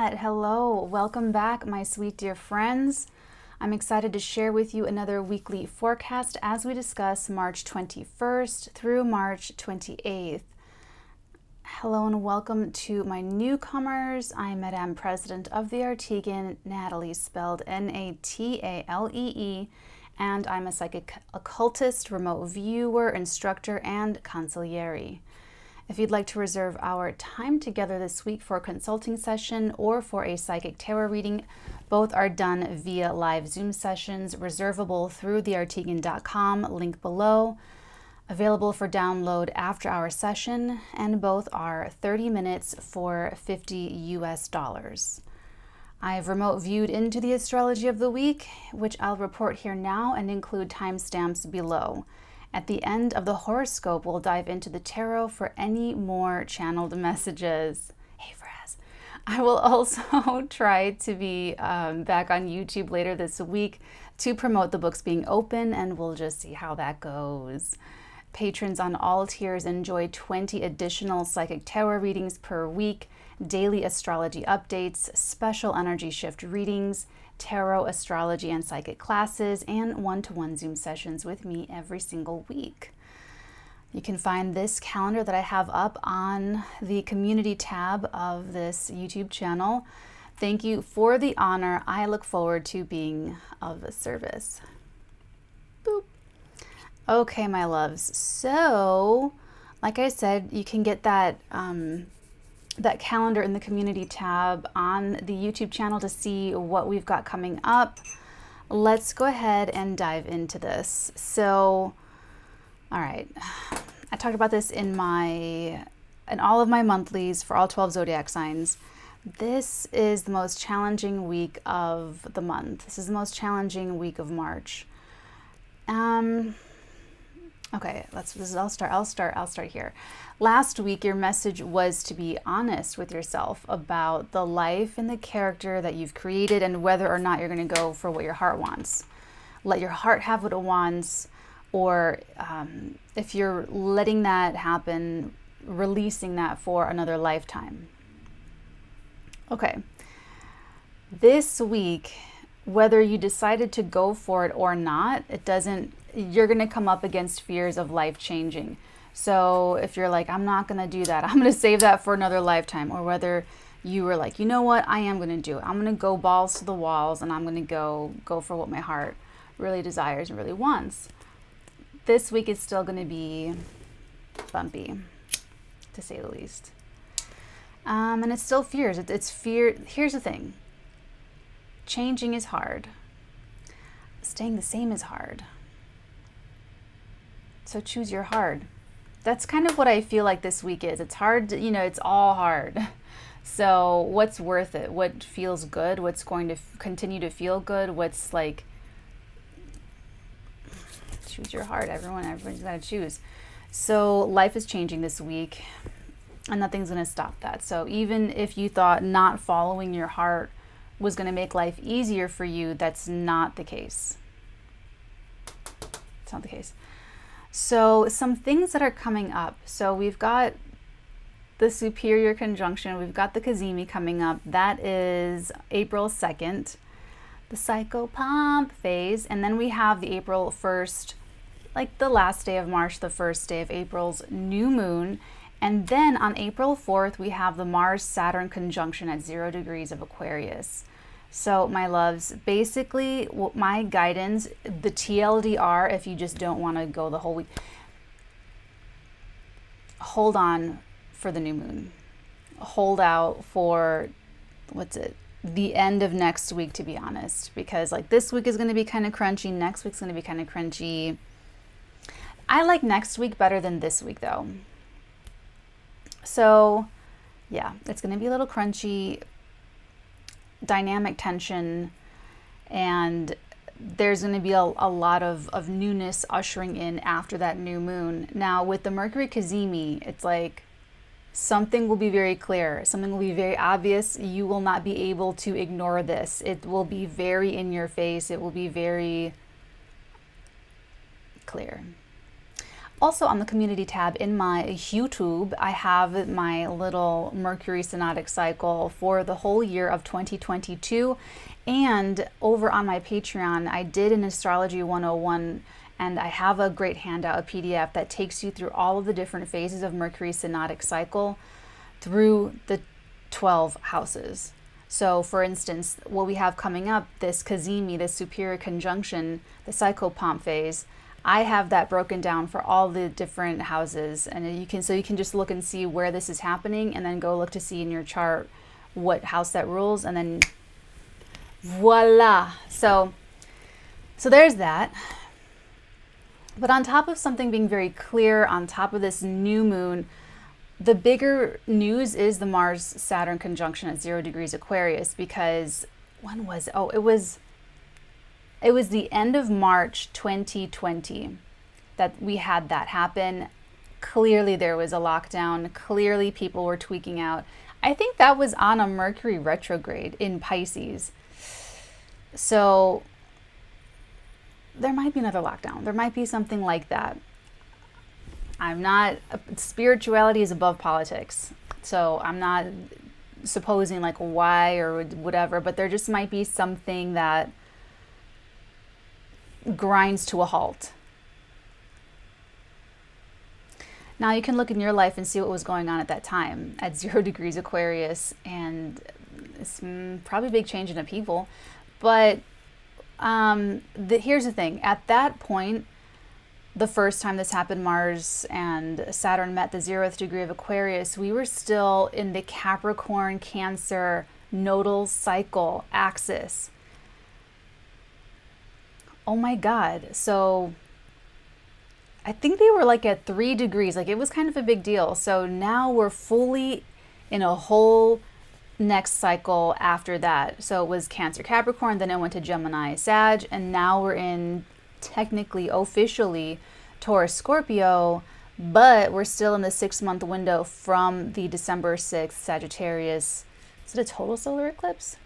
chat. Hello, welcome back, my sweet dear friends. I'm excited to share with you another weekly forecast as we discuss March 21st through March 28th. Hello and welcome to my newcomers. I'm Madame President of the Artegan, Natalie, spelled Natalee, and I'm a psychic occultist, remote viewer, instructor, and consigliere. If you'd like to reserve our time together this week for a consulting session or for a psychic tarot reading, both are done via live Zoom sessions, reservable through theartegan.com, link below, available for download after our session, and both are 30 minutes for $50 US. I've remote viewed into the astrology of the week, which I'll report here now and include timestamps below. At the end of the horoscope, we'll dive into the tarot for any more channeled messages. Hey, Fraz. I will also try to be back on YouTube later this week to promote the books being open, and we'll just see how that goes. Patrons on all tiers enjoy 20 additional psychic tarot readings per week, daily astrology updates, special energy shift readings, tarot, astrology, and psychic classes, and one-to-one Zoom sessions with me every single week. You can find this calendar that I have up on the community tab of this YouTube channel. Thank you for the honor. I look forward to being of service. Boop. Okay, my loves. So, like I said, you can get that that calendar in the community tab on the YouTube channel to see what we've got coming up. Let's go ahead and dive into this. So, all right, I talked about this in all of my monthlies for all 12 zodiac signs. This is the most challenging week of the month. This is the most challenging week of March. Okay, I'll start here. Last week, your message was to be honest with yourself about the life and the character that you've created and whether or not you're going to go for what your heart wants. Let your heart have what it wants, or if you're letting that happen, releasing that for another lifetime. Okay, this week, whether you decided to go for it or not, you're going to come up against fears of life changing. So if you're like, I'm not going to do that, I'm going to save that for another lifetime, or whether you were like, you know what, I am going to do it. I'm going to go balls to the walls, and I'm going to go for what my heart really desires and really wants. This week is still going to be bumpy, to say the least. And it's still fears. It's fear. Here's the thing. Changing is hard. Staying the same is hard. So choose your hard. That's kind of what I feel like this week is. It's hard, it's all hard. So what's worth it? What feels good? What's going to continue to feel good? What's like, choose your heart. Everyone's got to choose. So life is changing this week, and nothing's going to stop that. So even if you thought not following your heart was going to make life easier for you, that's not the case. It's not the case. So some things that are coming up. So we've got the superior conjunction. We've got the Cazimi coming up. That is April 2nd, the psychopomp phase. And then we have the April 1st, like the last day of March, the first day of April's new moon. And then on April 4th, we have the Mars-Saturn conjunction at 0 degrees of Aquarius. So my loves, basically my guidance, the TLDR, if you just don't want to go the whole week, hold on for the new moon. Hold out for, the end of next week, to be honest. Because like this week is going to be kind of crunchy. Next week's going to be kind of crunchy. I like next week better than this week though. So yeah, it's going to be a little crunchy, dynamic tension, and there's going to be a lot of newness ushering in after that new moon. Now with the Mercury Cazimi, it's like something will be very clear, something will be very obvious. You will not be able to ignore this. It will be very in your face. It will be very clear. Also on the community tab in my YouTube, I have my little Mercury synodic cycle for the whole year of 2022. And over on my Patreon, I did an astrology 101, and I have a great handout, a PDF that takes you through all of the different phases of Mercury synodic cycle through the 12 houses. So for instance, what we have coming up, this Cazimi, this superior conjunction, the psychopomp phase, I have that broken down for all the different houses, and you can just look and see where this is happening, and then go look to see in your chart what house that rules, and then voila. So there's that. But on top of something being very clear, on top of this new moon, the bigger news is the Mars-Saturn conjunction at 0 degrees Aquarius, because when was it? Oh, it was the end of March 2020 that we had that happen. Clearly there was a lockdown. Clearly people were tweaking out. I think that was on a Mercury retrograde in Pisces. So there might be another lockdown. There might be something like that. Spirituality is above politics. So I'm not supposing like why or whatever, but there just might be something that grinds to a halt. Now you can look in your life and see what was going on at that time at 0 degrees Aquarius, and it's probably a big change in upheaval. But here's the thing. At that point, the first time this happened, Mars and Saturn met the 0th degree of Aquarius, we were still in the Capricorn Cancer nodal cycle axis. Oh my God. So I think they were like at 3 degrees. Like it was kind of a big deal. So now we're fully in a whole next cycle after that. So it was Cancer Capricorn, then it went to Gemini Sag, and now we're in technically officially Taurus Scorpio, but we're still in the 6-month window from the December 6th Sagittarius. Is it a total solar eclipse?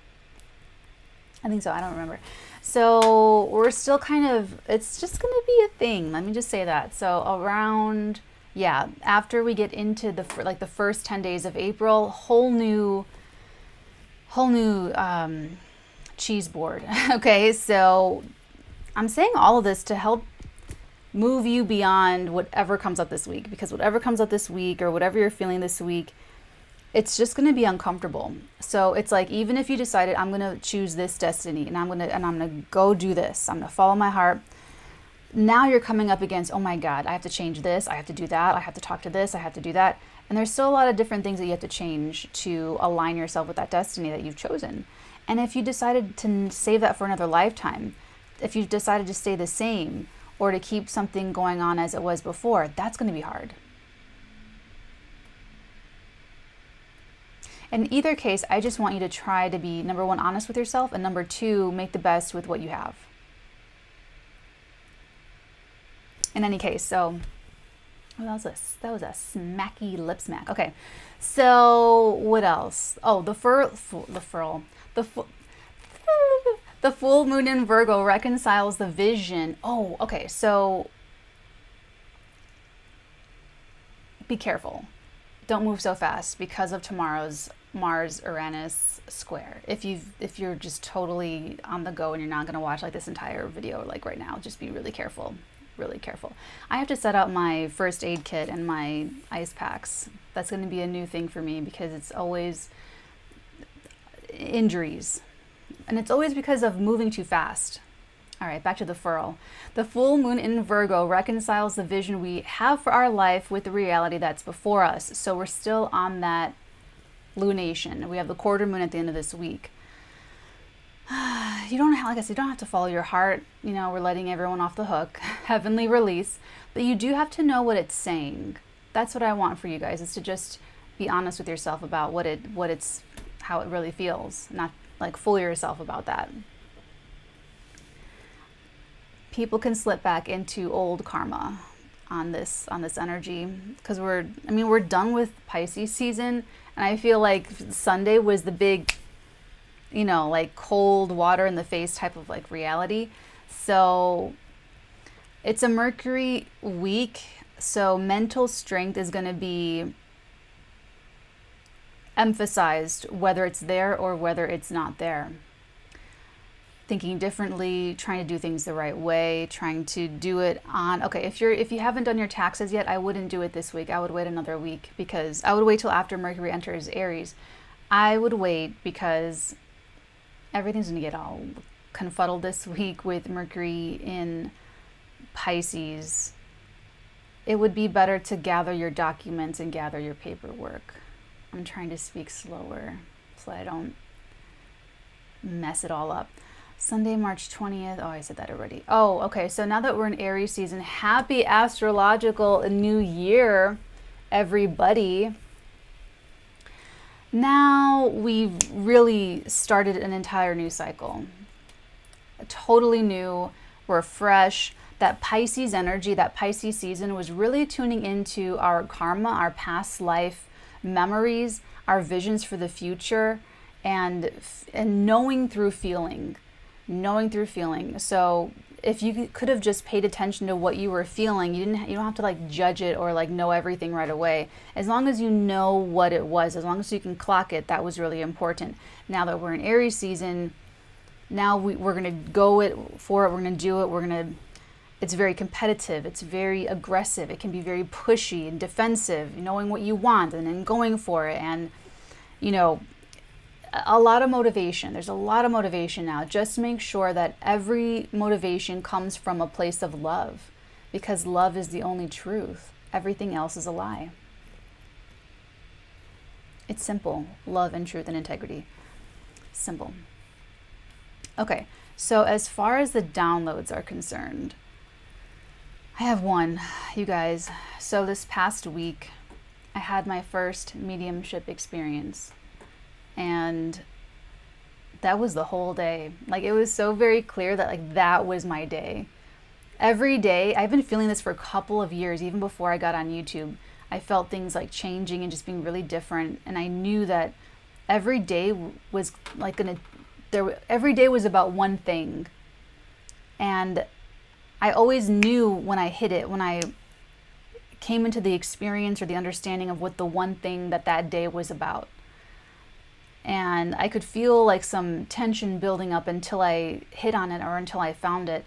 I think so. I don't remember. So we're still kind of, it's just going to be a thing. Let me just say that. So around, yeah, after we get into the first 10 days of April, whole new cheese board. Okay, so I'm saying all of this to help move you beyond whatever comes up this week, because whatever comes up this week or whatever you're feeling this week, it's just going to be uncomfortable. So it's like, even if you decided I'm going to choose this destiny and I'm going to go do this, I'm going to follow my heart. Now you're coming up against, oh my God, I have to change this. I have to do that. I have to talk to this. I have to do that. And there's still a lot of different things that you have to change to align yourself with that destiny that you've chosen. And if you decided to save that for another lifetime, if you decided to stay the same or to keep something going on as it was before, that's going to be hard. In either case, I just want you to try to be, number one, honest with yourself, and number two, make the best with what you have. In any case, so that was a smacky lip smack. Okay, so what else? Oh, the full moon in Virgo reconciles the vision. Oh, okay, so be careful. Don't move so fast because of tomorrow's Mars-Uranus square. If you're just totally on the go and you're not going to watch like this entire video like right now, just be really careful. Really careful. I have to set out my first aid kit and my ice packs. That's going to be a new thing for me because it's always injuries. And it's always because of moving too fast. All right, back to the furl. The full moon in Virgo reconciles the vision we have for our life with the reality that's before us. So we're still on that lunation. We have the quarter moon at the end of this week. You don't have to follow your heart. You know, we're letting everyone off the hook. Heavenly release. But you do have to know what it's saying. That's what I want for you guys, is to just be honest with yourself about how it really feels. Not like fool yourself about that. People can slip back into old karma on this energy, because we're done with Pisces season, and I feel like Sunday was the big, like cold water in the face type of like reality. So it's a Mercury week. So mental strength is going to be emphasized, whether it's there or whether it's not there. Thinking differently, trying to do things the right way, trying to do it on, okay, if you haven't done your taxes yet, I wouldn't do it this week. I would wait another week, because I would wait till after Mercury enters Aries. I would wait because everything's going to get all confuddled this week with Mercury in Pisces. It would be better to gather your documents and gather your paperwork. I'm trying to speak slower so I don't mess it all up. Sunday, March 20th. Oh, I said that already. Oh, okay. So now that we're in Aries season, happy astrological new year, everybody. Now we've really started an entire new cycle. Totally new. We're fresh. That Pisces energy, that Pisces season was really tuning into our karma, our past life memories, our visions for the future, and knowing through feeling. So if you could have just paid attention to what you were feeling, you don't have to like judge it or like know everything right away. As long as you know what it was, as long as you can clock it, that was really important. Now that we're in Aries season, now we're going to go for it. We're going to do it. It's very competitive. It's very aggressive. It can be very pushy and defensive, knowing what you want and then going for it. And, a lot of motivation. There's a lot of motivation now. Just make sure that every motivation comes from a place of love, because love is the only truth. Everything else is a lie. It's simple. Love and truth and integrity. Simple. Okay, so as far as the downloads are concerned, I have one, you guys. So this past week, I had my first mediumship experience. And that was the whole day. Like, it was so very clear that like that was my day. Every day, I've been feeling this for a couple of years, even before I got on YouTube. I felt things like changing and just being really different. And I knew that every day was like every day was about one thing. And I always knew when I hit it, when I came into the experience or the understanding of what the one thing that day was about. And I could feel like some tension building up until I hit on it or until I found it.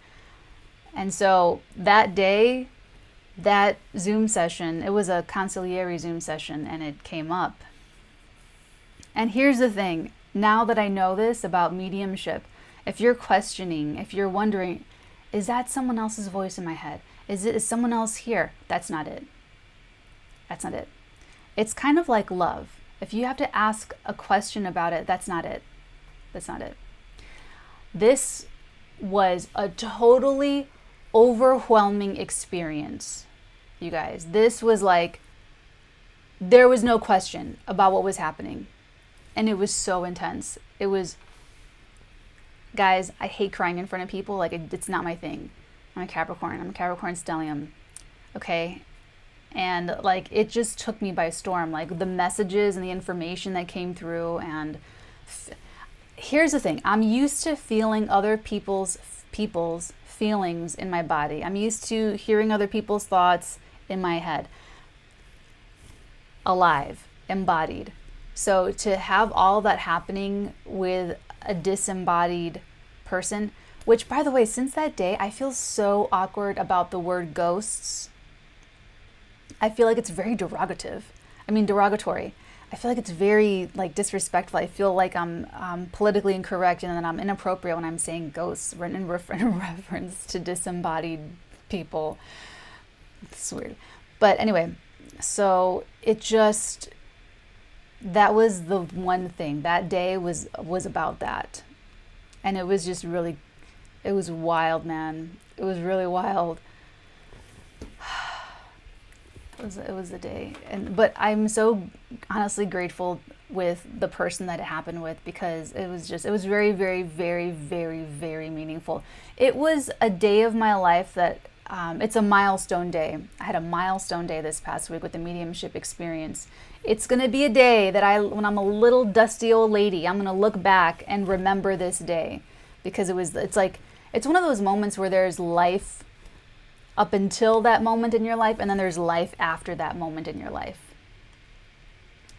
And so that day, that Zoom session, it was a consigliere Zoom session, and it came up. And here's the thing. Now that I know this about mediumship, if you're questioning, if you're wondering, is that someone else's voice in my head? Is someone else here? That's not it. That's not it. It's kind of like love. If you have to ask a question about it, that's not it. That's not it. This was a totally overwhelming experience, you guys. This was like, there was no question about what was happening. And it was so intense. It was, guys, I hate crying in front of people. Like, it's not my thing. I'm a Capricorn. I'm a Capricorn stellium. Okay? And like, it just took me by storm. Like, the messages and the information that came through. And here's the thing. I'm used to feeling other people's feelings in my body. I'm used to hearing other people's thoughts in my head. Alive, embodied. So to have all that happening with a disembodied person, which, by the way, since that day, I feel so awkward about the word ghosts. I feel like it's very derogatory. I feel like it's very like disrespectful. I feel like I'm politically incorrect, and then I'm inappropriate when I'm saying ghosts in reference to disembodied people. It's weird. But anyway, so it just, that was the one thing. That day was about that. And it was just really, it was wild, man. It was really wild. It was the day. But I'm so honestly grateful with the person that it happened with, because it was very, very, very, very, very meaningful. It was a day of my life that, it's a milestone day. I had a milestone day this past week with the mediumship experience. It's going to be a day that when I'm a little dusty old lady, I'm going to look back and remember this day, because it's one of those moments where there's life up until that moment in your life, and then there's life after that moment in your life.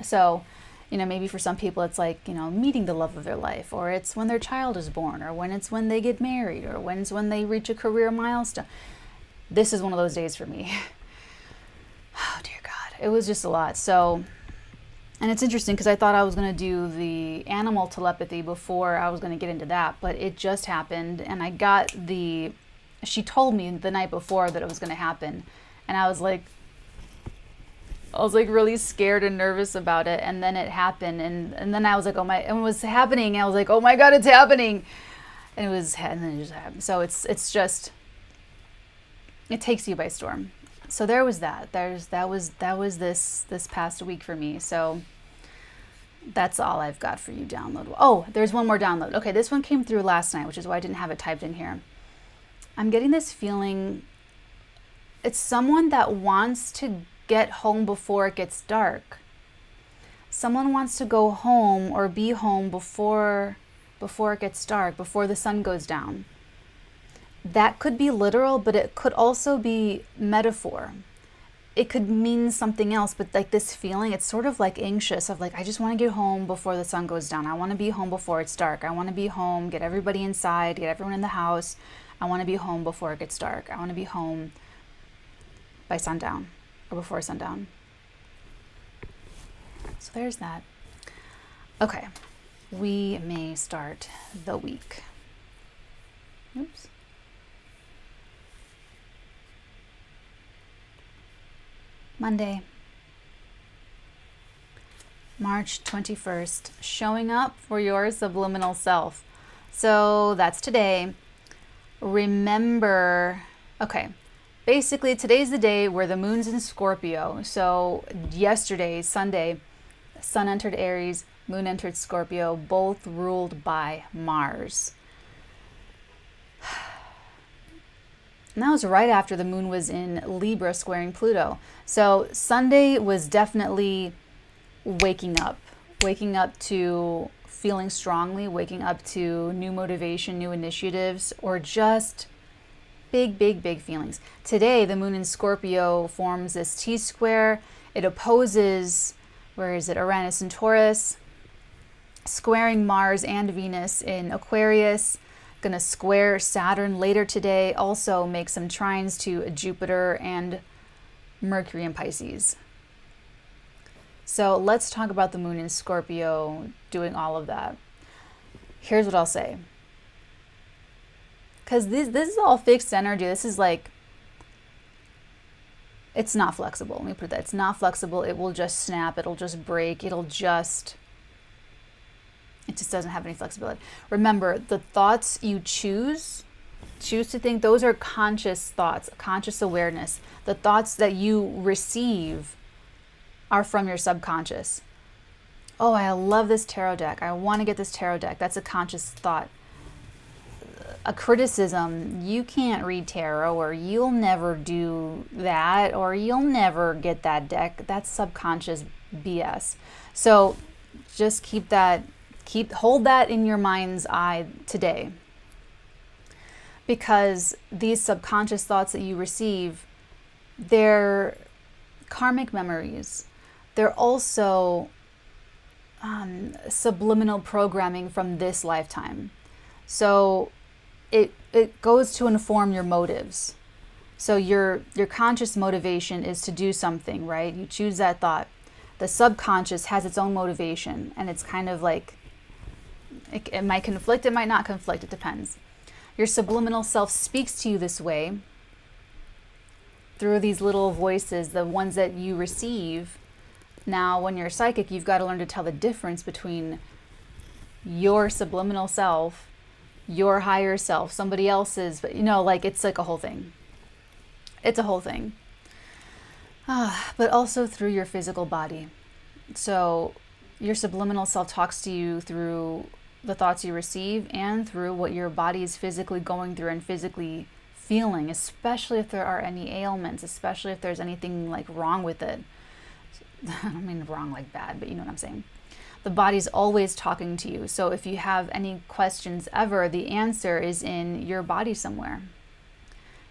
So, maybe for some people it's like, meeting the love of their life, or it's when their child is born, or when they get married, or when they reach a career milestone. This is one of those days for me. Oh, dear God. It was just a lot. So, and it's interesting because I thought I was going to do the animal telepathy before I was going to get into that, but it just happened, and she told me the night before that it was going to happen, and I was like really scared and nervous about it, and then it happened, and then I was like, it was happening, I was like, oh my God, it's happening, and then it just happened. So it's just, it takes you by storm. So there was that. That was this past week for me. So that's all I've got for you. Download. Oh, there's one more download. Okay, this one came through last night, which is why I didn't have it typed in here. I'm getting this feeling. It's someone that wants to get home before it gets dark. Someone wants to go home or be home before it gets dark, before the sun goes down. That could be literal, but it could also be metaphor. It could mean something else, but like this feeling, it's sort of like anxious of like, I just want to get home before the sun goes down. I want to be home before it's dark. I want to be home, get everybody inside, get everyone in the house. I want to be home before it gets dark. I want to be home by sundown or before sundown. So there's that. Okay, we may start the week. Oops. Monday, March 21st, showing up for your subliminal self. So that's today. Remember, okay, basically today's the day where the moon's in Scorpio. So yesterday, Sunday, sun entered Aries, moon entered Scorpio, both ruled by Mars. And that was right after the moon was in Libra squaring Pluto. So Sunday was definitely waking up to feeling strongly, waking up to new motivation, new initiatives, or just big feelings. Today, the moon in Scorpio forms this T-square. It opposes, Uranus and Taurus, squaring Mars and Venus in Aquarius. Going to square Saturn later today, also make some trines to Jupiter and Mercury in Pisces. So let's talk about the moon in Scorpio doing all of that. Here's what I'll say. Because this is all fixed energy. This is like, it's not flexible. Let me put that. It's not flexible. It will just snap. It'll just break. It just doesn't have any flexibility. Remember, the thoughts you choose to think, those are conscious thoughts, conscious awareness. The thoughts that you receive are from your subconscious. Oh, I love this tarot deck. I want to get this tarot deck. That's a conscious thought. A criticism, you can't read tarot, or you'll never do that, or you'll never get that deck. That's subconscious BS. So just hold that in your mind's eye today, because these subconscious thoughts that you receive, they're karmic memories. They're also subliminal programming from this lifetime. So it goes to inform your motives. So your conscious motivation is to do something, right? You choose that thought. The subconscious has its own motivation, and it's kind of like, it might conflict, it might not conflict, it depends. Your subliminal self speaks to you this way through these little voices, the ones that you receive. Now, when you're psychic, you've got to learn to tell the difference between your subliminal self, your higher self, somebody else's, but it's like a whole thing. It's a whole thing. But also through your physical body. So your subliminal self talks to you through the thoughts you receive and through what your body is physically going through and physically feeling, especially if there are any ailments, especially if there's anything like wrong with it. I don't mean wrong like bad, but you know what I'm saying. The body's always talking to you. So if you have any questions ever, the answer is in your body somewhere.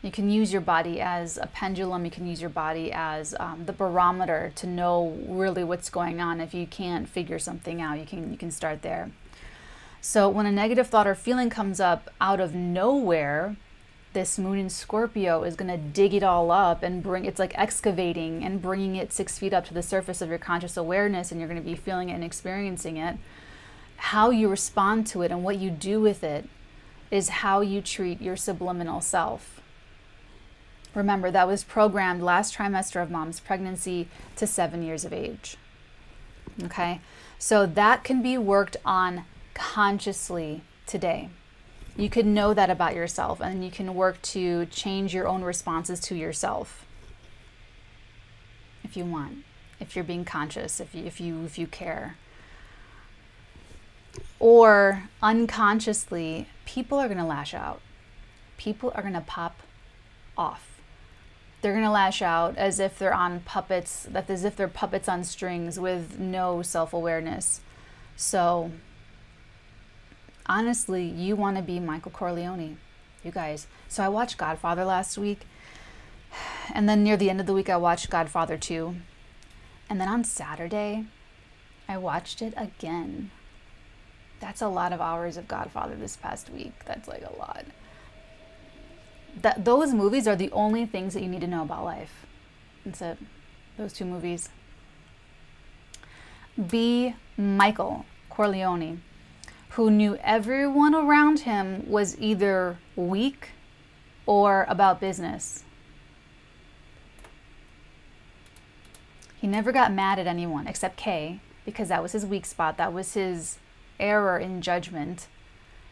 You can use your body as a pendulum. You can use your body as the barometer to know really what's going on. If you can't figure something out, you can start there. So when a negative thought or feeling comes up out of nowhere, this moon in Scorpio is going to dig it all up and it's like excavating and bringing it 6 feet up to the surface of your conscious awareness, and you're going to be feeling it and experiencing it. How you respond to it and what you do with it is how you treat your subliminal self. Remember, that was programmed last trimester of mom's pregnancy to 7 years of age. Okay? So that can be worked on consciously today. You can know that about yourself, and you can work to change your own responses to yourself. If you want, if you're being conscious, if you care. Or unconsciously, people are going to lash out. People are going to pop off. They're going to lash out as if they're on puppets, as if they're puppets on strings with no self-awareness. So, honestly, you want to be Michael Corleone, you guys. So I watched Godfather last week, and then near the end of the week, I watched Godfather 2. And then on Saturday, I watched it again. That's a lot of hours of Godfather this past week. That's like a lot. Those movies are the only things that you need to know about life. That's it. Those 2 movies. Be Michael Corleone, who knew everyone around him was either weak or about business. He never got mad at anyone except Kay, because that was his weak spot. That was his error in judgment.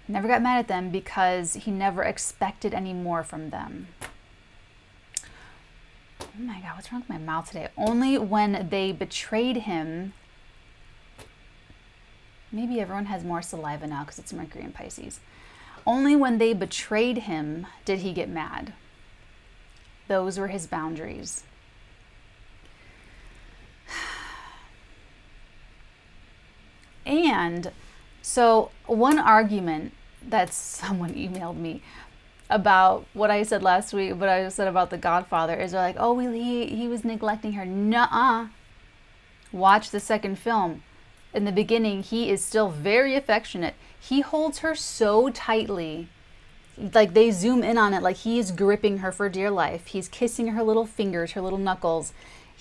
Never got mad at them because he never expected any more from them. Oh my God, what's wrong with my mouth today? Only when they betrayed him. Maybe everyone has more saliva now because it's Mercury and Pisces. Only when they betrayed him did he get mad. Those were his boundaries. And so one argument that someone emailed me about what I said last week, what I said about The Godfather, is they're like, oh, he was neglecting her. Nuh-uh. Watch the second film. In the beginning, he is still very affectionate. He holds her so tightly. Like they zoom in on it, like he is gripping her for dear life. He's kissing her little fingers, her little knuckles.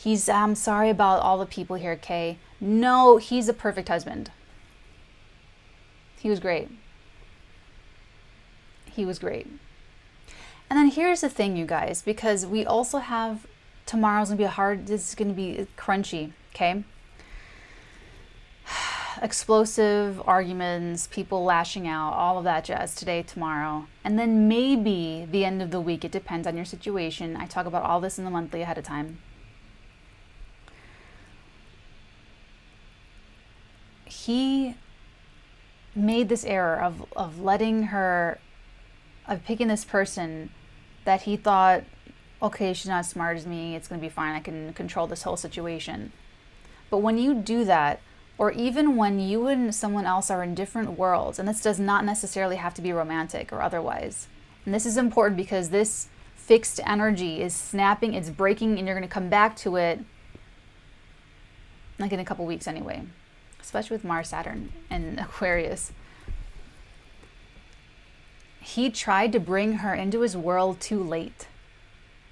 I'm sorry about all the people here, Kay. No, he's a perfect husband. He was great. He was great. And then here's the thing, you guys, because we also have, tomorrow's going to be this is going to be crunchy, okay? Explosive arguments, people lashing out, all of that jazz today, tomorrow. And then maybe the end of the week, it depends on your situation. I talk about all this in the monthly ahead of time. He made this error of letting her, of picking this person that he thought, okay, she's not as smart as me, it's going to be fine, I can control this whole situation. But when you do that, or even when you and someone else are in different worlds, and this does not necessarily have to be romantic or otherwise, and this is important because this fixed energy is snapping, it's breaking, and you're going to come back to it like in a couple weeks anyway, especially with Mars, Saturn, and Aquarius. He tried to bring her into his world too late.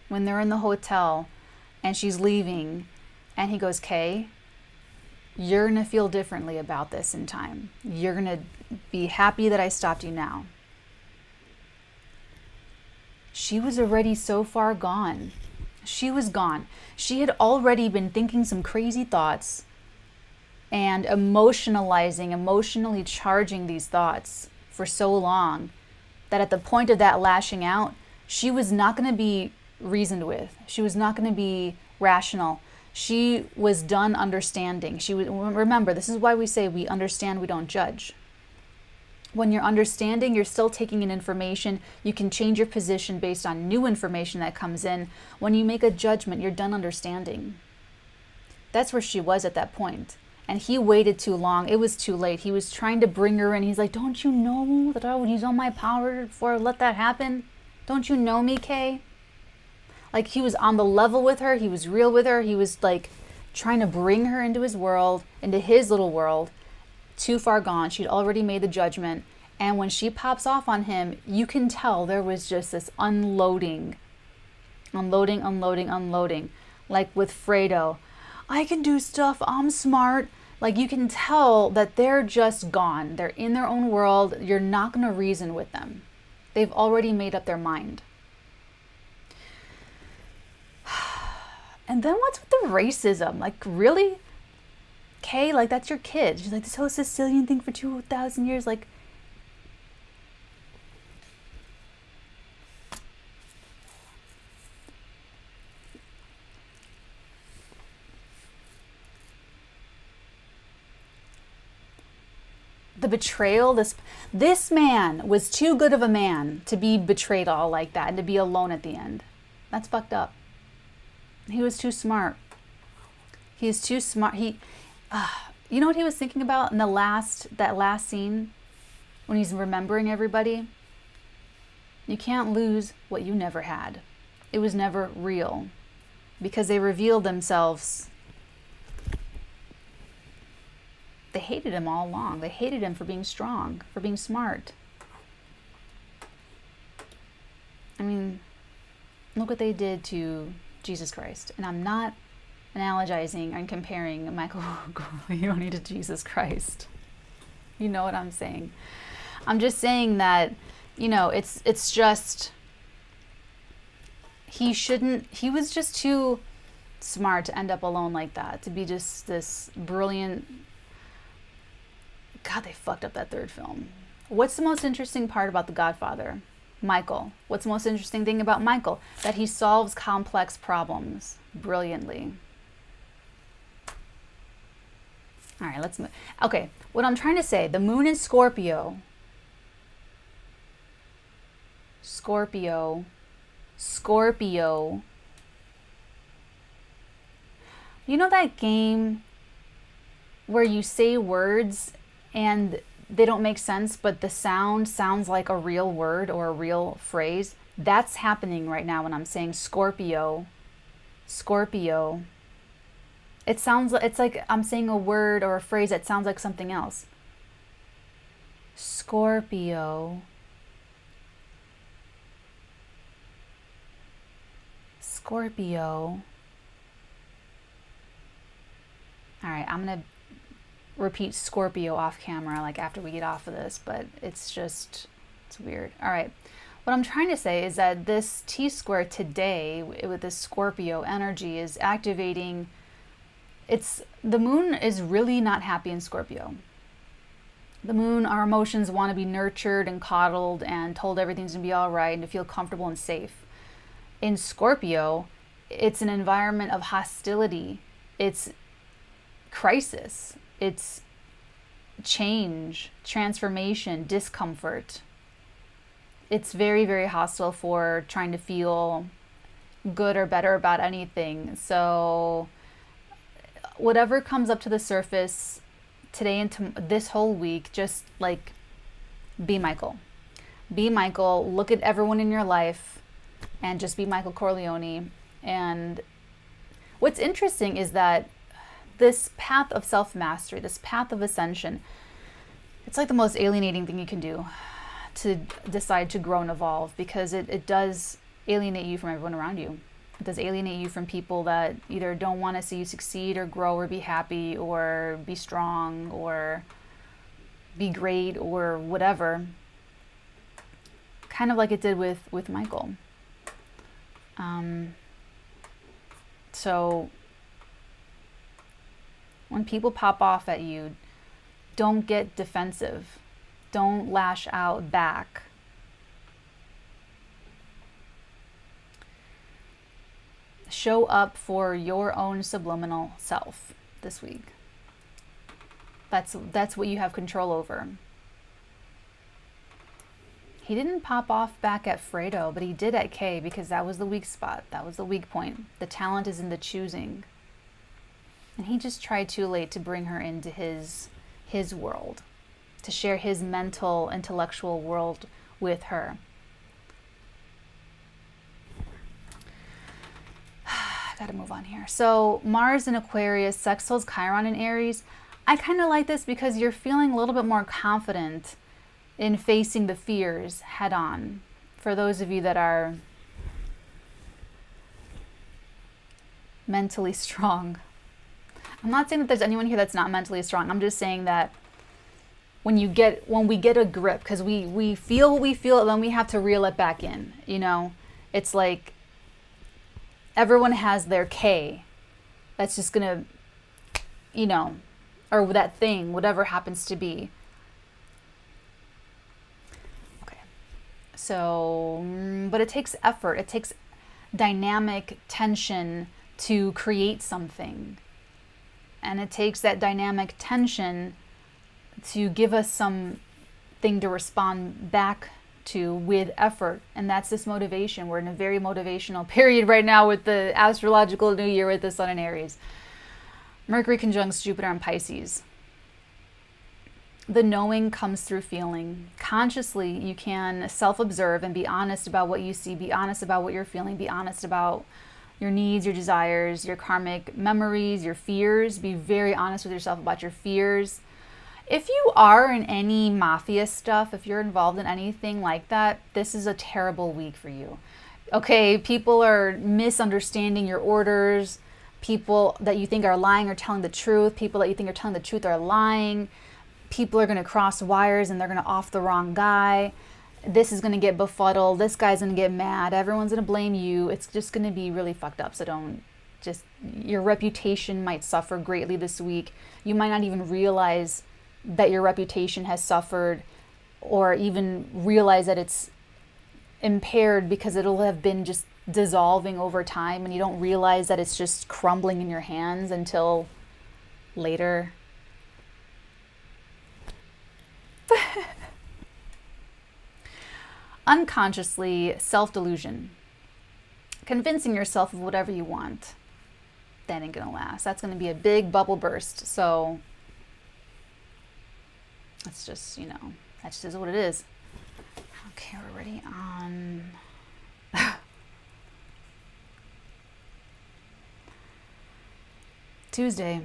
When they're in the hotel and she's leaving, and he goes, Kay, you're going to feel differently about this in time. You're going to be happy that I stopped you now. She was already so far gone. She was gone. She had already been thinking some crazy thoughts and emotionally charging these thoughts for so long that at the point of that lashing out, she was not going to be reasoned with. She was not going to be rational. She was done understanding. Remember, this is why we say we understand, we don't judge. When you're understanding, you're still taking in information. You can change your position based on new information that comes in. When you make a judgment, you're done understanding. That's where she was at that point. And he waited too long. It was too late. He was trying to bring her in. He's like, don't you know that I would use all my power for let that happen? Don't you know me, Kay? Like he was on the level with her. He was real with her. He was like trying to bring her into his world, into his little world. Too far gone. She'd already made the judgment. And when she pops off on him, you can tell there was just this unloading. Like with Fredo, I can do stuff, I'm smart. Like you can tell that they're just gone. They're in their own world. You're not going to reason with them. They've already made up their mind. And then what's with the racism? Like really? Kay, like that's your kid. She's like, this whole Sicilian thing for 2,000 years. Like, the betrayal, this man was too good of a man to be betrayed all like that and to be alone at the end. That's fucked up. He was too smart. He is too smart. You know what he was thinking about in that last scene when he's remembering everybody? You can't lose what you never had. It was never real because they revealed themselves. They hated him all along. They hated him for being strong, for being smart. I mean, look what they did to Jesus Christ. And I'm not analogizing and comparing Michael Corleone to Jesus Christ. You know what I'm saying? I'm just saying that, you know, it's just, he was just too smart to end up alone like that, to be just this brilliant. God, they fucked up that third film. What's the most interesting part about The Godfather? Michael. What's the most interesting thing about Michael? That he solves complex problems brilliantly. All right, let's move. Okay, what I'm trying to say, the moon is Scorpio. Scorpio. You know that game where you say words and they don't make sense, but the sound sounds like a real word or a real phrase? That's happening right now when I'm saying Scorpio. Scorpio. It's like I'm saying a word or a phrase that sounds like something else. Scorpio. Scorpio. All right, I'm going to repeat Scorpio off camera, like after we get off of this, but it's weird. All right. What I'm trying to say is that this T-square today with this Scorpio energy is activating. The moon is really not happy in Scorpio. The moon, our emotions want to be nurtured and coddled and told everything's going to be all right and to feel comfortable and safe. In Scorpio, it's an environment of hostility. It's crisis. It's change, transformation, discomfort. It's very, very hostile for trying to feel good or better about anything. So whatever comes up to the surface today and this whole week, just like be Michael. Be Michael. Look at everyone in your life and just be Michael Corleone. And what's interesting is that this path of self-mastery, this path of ascension, it's like the most alienating thing you can do, to decide to grow and evolve, because it does alienate you from everyone around you. It does alienate you from people that either don't want to see you succeed or grow or be happy or be strong or be great or whatever. Kind of like it did with Michael. So when people pop off at you, don't get defensive. Don't lash out back. Show up for your own subliminal self this week. That's what you have control over. He didn't pop off back at Fredo, but he did at Kay, because that was the weak spot. That was the weak point. The talent is in the choosing. And he just tried too late to bring her into his world, to share his mental, intellectual world with her. to move on here. So Mars in Aquarius, sextiles Chiron in Aries. I kind of like this because you're feeling a little bit more confident in facing the fears head on. For those of you that are mentally strong. I'm not saying that there's anyone here that's not mentally strong. I'm just saying that when we get a grip, because we feel what we feel, and then we have to reel it back in, you know? It's like everyone has their K that's just gonna, you know, or that thing, whatever happens to be. Okay. So, but it takes effort. It takes dynamic tension to create something. And it takes that dynamic tension to give us something to respond back to with effort. And that's this motivation. We're in a very motivational period right now with the astrological new year with the Sun in Aries. Mercury conjuncts Jupiter in Pisces. The knowing comes through feeling. Consciously, you can self-observe and be honest about what you see, be honest about what you're feeling, be honest about your needs, your desires, your karmic memories, your fears. Be very honest with yourself about your fears. If you are in any mafia stuff, if you're involved in anything like that, this is a terrible week for you. Okay, people are misunderstanding your orders. People that you think are lying are telling the truth. People that you think are telling the truth are lying. People are going to cross wires and they're going to off the wrong guy. This is going to get befuddled. This guy's going to get mad. Everyone's going to blame you. It's just going to be really fucked up. So your reputation might suffer greatly this week. You might not even realize that your reputation has suffered, or even realize that it's impaired, because it'll have been just dissolving over time, and you don't realize that it's just crumbling in your hands until later. Unconsciously, self-delusion. Convincing yourself of whatever you want. That ain't gonna last. That's gonna be a big bubble burst. So it's just, you know, that just is what it is. Okay, we're ready on Tuesday.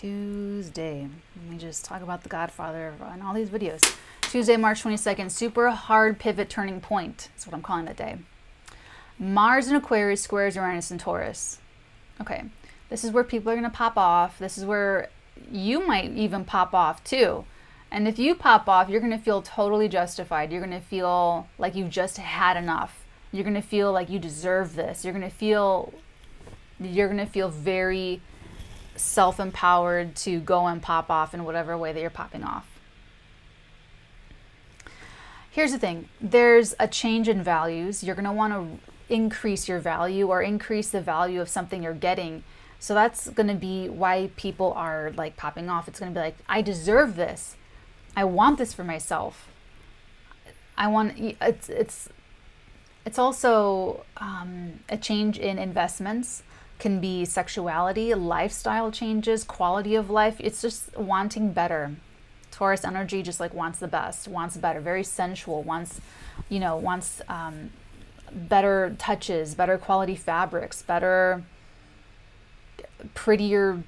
Let me just talk about the Godfather in all these videos. Tuesday, March 22nd, super hard pivot turning point. That's what I'm calling that day. Mars in Aquarius squares Uranus in Taurus. Okay, this is where people are going to pop off. This is where you might even pop off too. And if you pop off, you're going to feel totally justified. You're going to feel like you've just had enough. You're going to feel like you deserve this. You're going to feel very self-empowered to go and pop off in whatever way that you're popping off. Here's the thing. There's a change in values. You're going to want to increase your value, or increase the value of something you're getting. So that's going to be why people are like popping off. It's going to be like, I deserve this. I want this for myself. It's also a change in investments. Can be sexuality, lifestyle changes, quality of life. It's just wanting better. Taurus energy just like wants the best, wants better, very sensual, wants better touches, better quality fabrics, better, prettier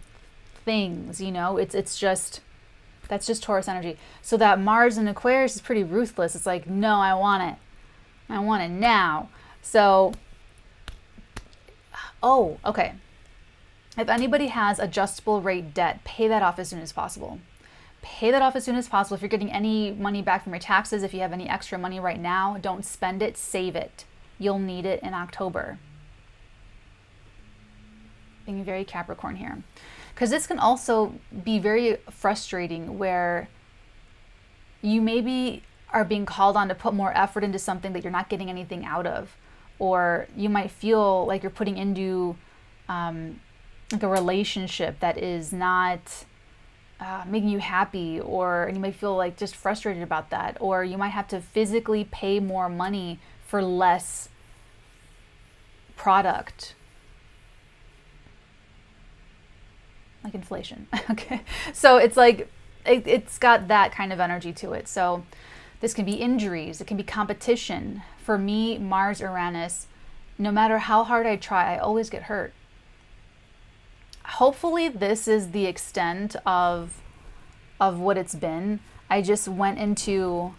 things, you know. That's just Taurus energy. So that Mars in Aquarius is pretty ruthless. It's like, no, I want it. I want it now. So okay. If anybody has adjustable rate debt, pay that off as soon as possible. Pay that off as soon as possible. If you're getting any money back from your taxes, if you have any extra money right now, don't spend it, save it. You'll need it in October. Being very Capricorn here. Because this can also be very frustrating, where you maybe are being called on to put more effort into something that you're not getting anything out of. Or you might feel like you're putting into like a relationship that is not making you happy, and you might feel like just frustrated about that. Or you might have to physically pay more money for less product. Like inflation. Okay. So it's like, it's got that kind of energy to it. So this can be injuries. It can be competition. For me, Mars, Uranus no matter how hard I try, I always get hurt. Hopefully this is the extent of what it's been. I just went into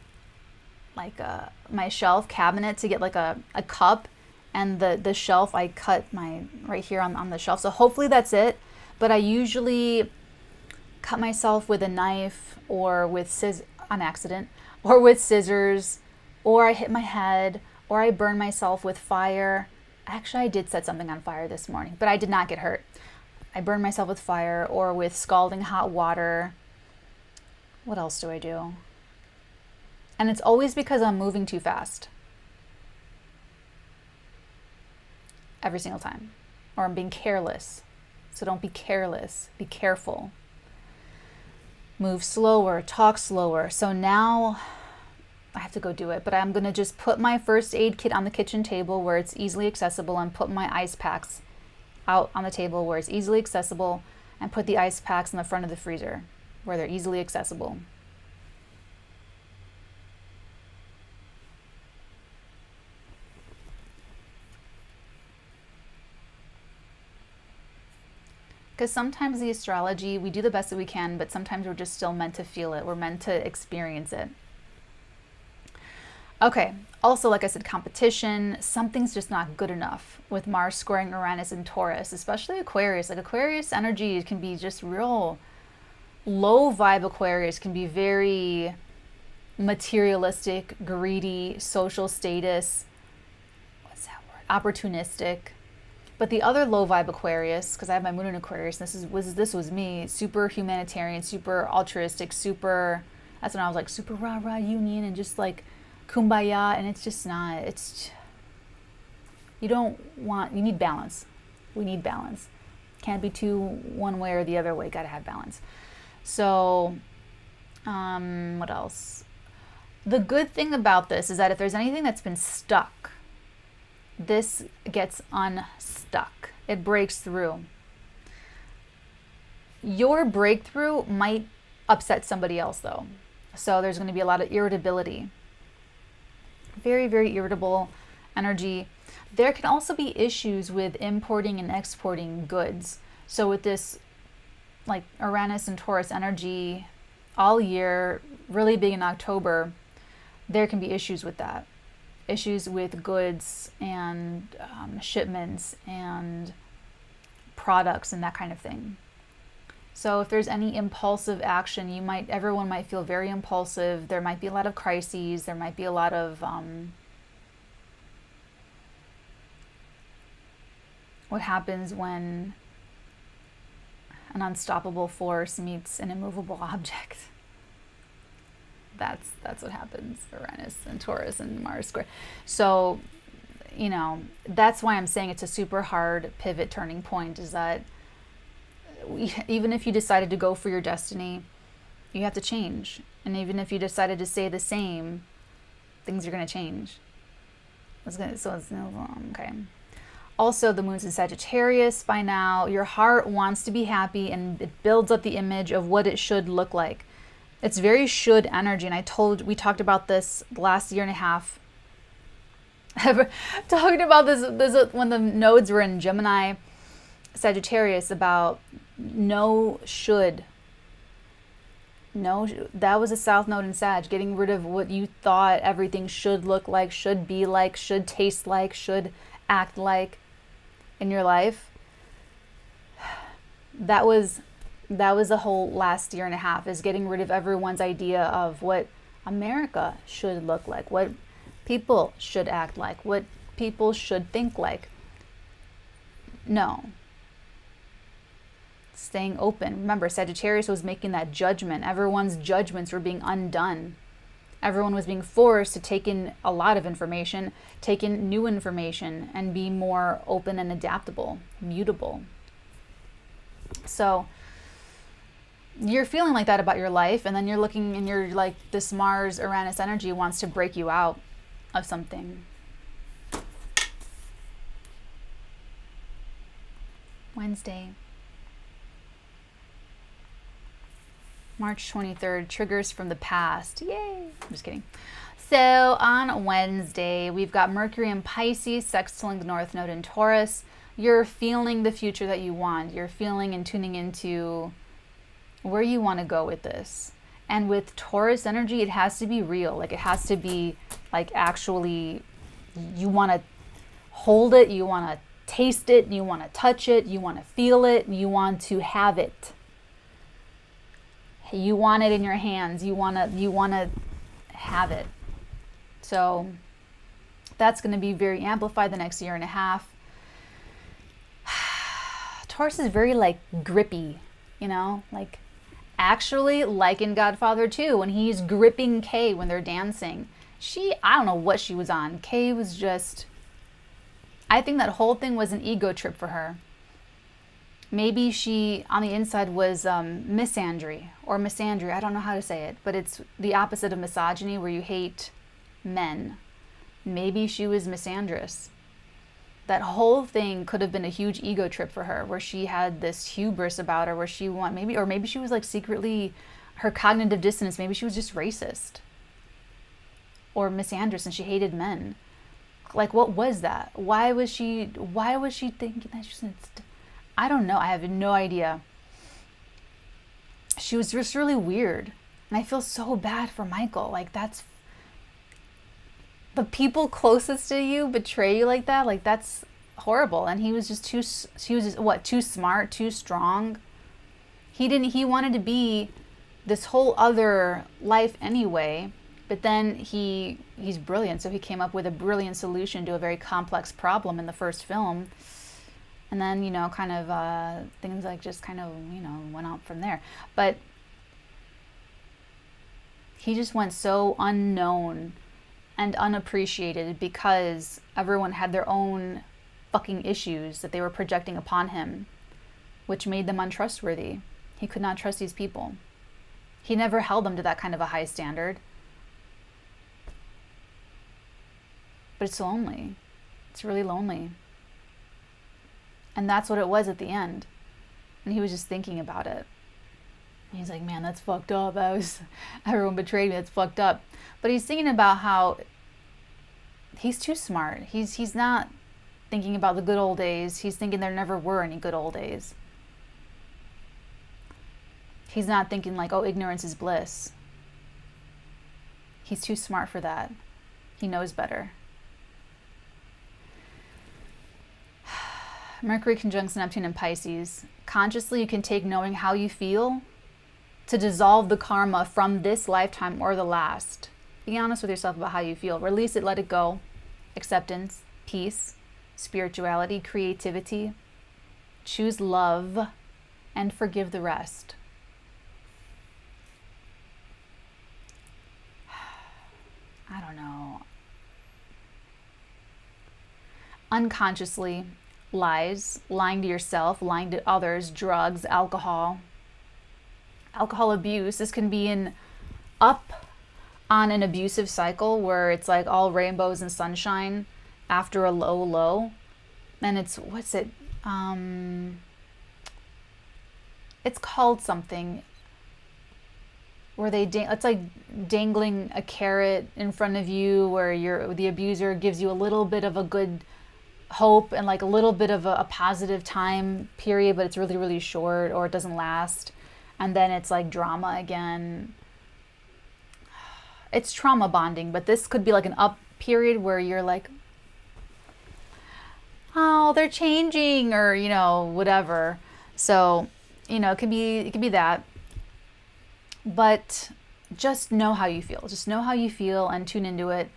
like my shelf cabinet to get like a cup, and the shelf, I cut my right here on the shelf. So hopefully that's it. But I usually cut myself with a knife or with on accident, or with scissors, or I hit my head, or I burn myself with fire. Actually, I did set something on fire this morning, but I did not get hurt. I burned myself with fire or with scalding hot water. What else do I do? And it's always because I'm moving too fast. Every single time. Or I'm being careless. So don't be careless. Be careful. Move slower. Talk slower. So now I have to go do it. But I'm going to just put my first aid kit on the kitchen table where it's easily accessible, and put my ice packs out on the table where it's easily accessible, and put the ice packs in the front of the freezer where they're easily accessible. Because sometimes the astrology, we do the best that we can, but sometimes we're just still meant to feel it. We're meant to experience it. Okay, also, like I said, competition. Something's just not good enough with Mars squaring Uranus and Taurus, especially Aquarius. Like Aquarius energy can be just real low vibe. Aquarius can be very materialistic, greedy, social status. What's that word? Opportunistic. But the other low vibe Aquarius, because I have my moon in Aquarius, this was me, super humanitarian, super altruistic, super, that's when I was like super rah-rah union and just like kumbaya, and it's just not, you need balance. We need balance. Can't be too one way or the other way, gotta have balance. So, what else? The good thing about this is that if there's anything that's been stuck, this gets unstuck. It breaks through. Your breakthrough might upset somebody else though. So there's going to be a lot of irritability. Very, very irritable energy. There can also be issues with importing and exporting goods. So with this like Uranus and Taurus energy all year, really big in October, there can be issues with that. Issues with goods and shipments and products and that kind of thing. So if there's any impulsive action, everyone might feel very impulsive. There might be a lot of crises. There might be a lot of what happens when an unstoppable force meets an immovable object. That's what happens. Uranus and Taurus and Mars square. So, that's why I'm saying it's a super hard pivot turning point, is that even if you decided to go for your destiny, you have to change. And even if you decided to stay the same, things are going to change. Okay. Also, the moon's in Sagittarius by now. Your heart wants to be happy, and it builds up the image of what it should look like. It's very should energy, and we talked about this the last year and a half. Talking about this when the nodes were in Gemini, Sagittarius, about that was a south node in Sag, getting rid of what you thought everything should look like, should be like, should taste like, should act like in your life. That was the whole last year and a half, is getting rid of everyone's idea of what America should look like, what people should act like, what people should think like. No. Staying open. Remember, Sagittarius was making that judgment. Everyone's judgments were being undone. Everyone was being forced to take in a lot of information, take in new information, and be more open and adaptable, mutable. So you're feeling like that about your life, and then you're looking and you're like, this Mars Uranus energy wants to break you out of something. Wednesday, March 23rd, triggers from the past. Yay! I'm just kidding. So on Wednesday, we've got Mercury in Pisces, sextiling the North Node in Taurus. You're feeling the future that you want. You're feeling and tuning into where you want to go with this. And with Taurus energy, it has to be real. Like, it has to be like actually, you want to hold it, you want to taste it, you want to touch it, you want to feel it, you want to have it. You want it in your hands. You want to have it. So that's going to be very amplified the next year and a half. Taurus is very like grippy, you know, like actually like in Godfather 2 when he's gripping Kay when they're dancing. I don't know what she was on. Kay was just, I think that whole thing was an ego trip for her. Maybe she, on the inside, was misandry or misandry. I don't know how to say it, but it's the opposite of misogyny where you hate men. Maybe she was misandrous. That whole thing could have been a huge ego trip for her, where she had this hubris about her, where she maybe she was like secretly, her cognitive dissonance, maybe she was just racist or misandrous and she hated men. Like, what was that? Why was she thinking that? I don't know. I have no idea. She was just really weird. And I feel so bad for Michael. Like, that's the people closest to you betray you like that. Like, that's horrible. And he was just too smart, too strong. He wanted to be this whole other life anyway. But then he's brilliant. So he came up with a brilliant solution to a very complex problem in the first film. And then, you know, kind of things like just kind of, you know, went out from there. But he just went so unknown and unappreciated because everyone had their own fucking issues that they were projecting upon him, which made them untrustworthy. He could not trust these people. He never held them to that kind of a high standard. But it's lonely. It's really lonely. And that's what it was at the end. And he was just thinking about it. And he's like, man, that's fucked up. Everyone betrayed me. That's fucked up. But he's thinking about how he's too smart. He's not thinking about the good old days. He's thinking there never were any good old days. He's not thinking like, oh, ignorance is bliss. He's too smart for that. He knows better. Mercury conjuncts Neptune in Pisces. Consciously, you can take knowing how you feel to dissolve the karma from this lifetime or the last. Be honest with yourself about how you feel. Release it, let it go. Acceptance, peace, spirituality, creativity. Choose love and forgive the rest. I don't know. Unconsciously, lies, lying to yourself, lying to others, drugs, alcohol abuse. This can be up on an abusive cycle where it's like all rainbows and sunshine after a low. And it's, it's called something where it's like dangling a carrot in front of you where the abuser gives you a little bit of a good hope and like a little bit of a positive time period, but it's really, really short or it doesn't last. And then it's like drama again. It's trauma bonding, but this could be like an up period where you're like, oh, they're changing or, you know, whatever. So, you know, it could be that. But just know how you feel. Just know how you feel and tune into it.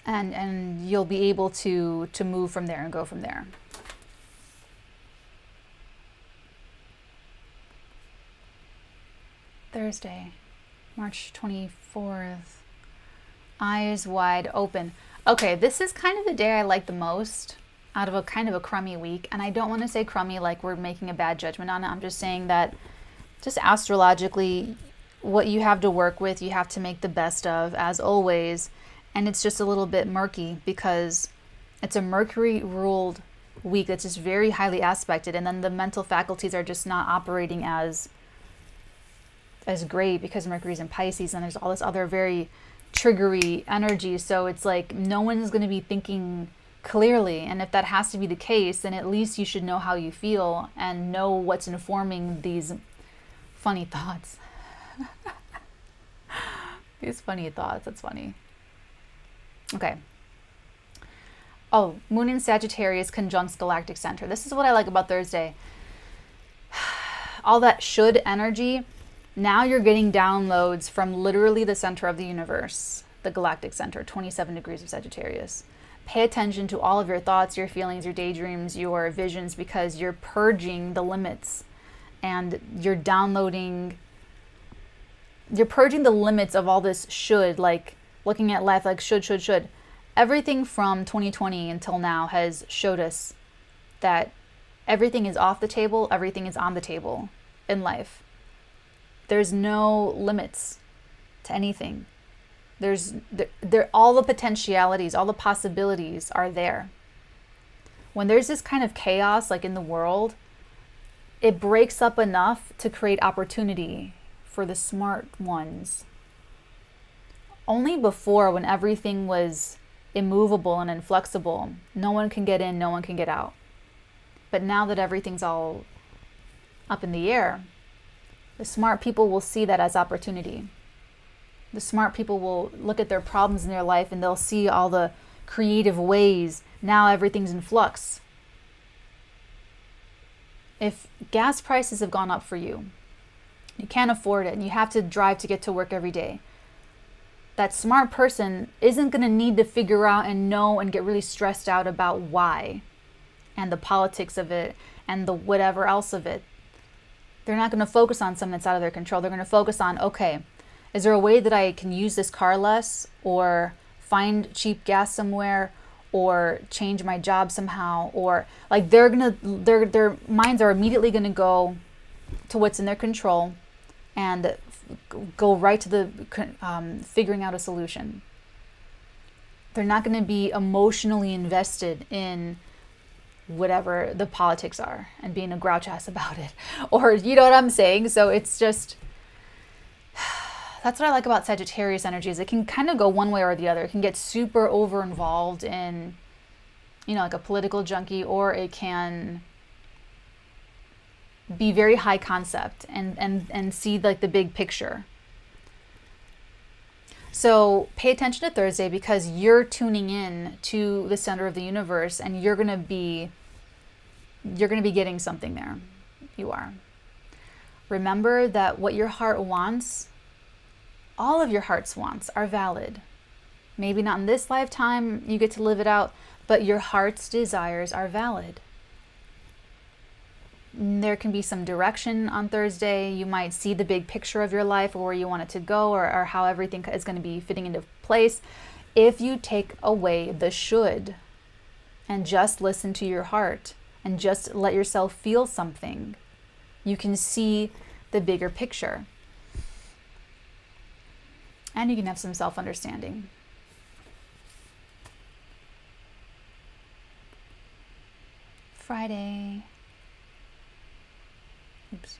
And you'll be able to move from there and go from there. Thursday, March 24th. Eyes wide open. Okay, this is kind of the day I like the most out of a kind of a crummy week. And I don't want to say crummy like we're making a bad judgment on it. I'm just saying that just astrologically, what you have to work with, you have to make the best of, as always. And it's just a little bit murky because it's a Mercury-ruled week that's just very highly aspected. And then the mental faculties are just not operating as as great because Mercury's in Pisces and there's all this other very triggery energy. So it's like no one's going to be thinking clearly. And if that has to be the case, then at least you should know how you feel and know what's informing these funny thoughts. These funny thoughts. That's funny. Okay. Oh, Moon in Sagittarius conjuncts galactic center. This is what I like about Thursday. All that should energy. Now you're getting downloads from literally the center of the universe, the galactic center, 27 degrees of Sagittarius. Pay attention to all of your thoughts, your feelings, your daydreams, your visions, because you're purging the limits and you're downloading, you're purging the limits of all this should, like looking at life like should. Everything from 2020 until now has showed us that everything is off the table, everything is on the table in life. There's no limits to anything. There all the potentialities, all the possibilities are there. When there's this kind of chaos like in the world, it breaks up enough to create opportunity for the smart ones. Only before, when everything was immovable and inflexible, no one can get in, no one can get out. But now that everything's all up in the air, the smart people will see that as opportunity. The smart people will look at their problems in their life and they'll see all the creative ways. Now everything's in flux. If gas prices have gone up for you, you can't afford it and you have to drive to get to work every day, that smart person isn't going to need to figure out and know and get really stressed out about why and the politics of it and the whatever else of it. They're not going to focus on something that's out of their control. They're going to focus on, okay, is there a way that I can use this car less, or find cheap gas somewhere, or change my job somehow, or like their minds are immediately going to go to what's in their control and go right to the figuring out a solution. They're not going to be emotionally invested in whatever the politics are and being a grouch ass about it, or you know what I'm saying. So it's just, that's what I like about Sagittarius energy, is it can kind of go one way or the other. It can get super over involved in, you know, like a political junkie, or it can be very high concept and see like the big picture. So pay attention to Thursday, because you're tuning in to the center of the universe and you're going to be getting something there. You are. Remember that what your heart wants, all of your heart's wants are valid. Maybe not in this lifetime, you get to live it out, but your heart's desires are valid. There can be some direction on Thursday. You might see the big picture of your life, or where you want it to go, or how everything is going to be fitting into place. If you take away the should and just listen to your heart and just let yourself feel something, you can see the bigger picture. And you can have some self-understanding. Friday. Oops.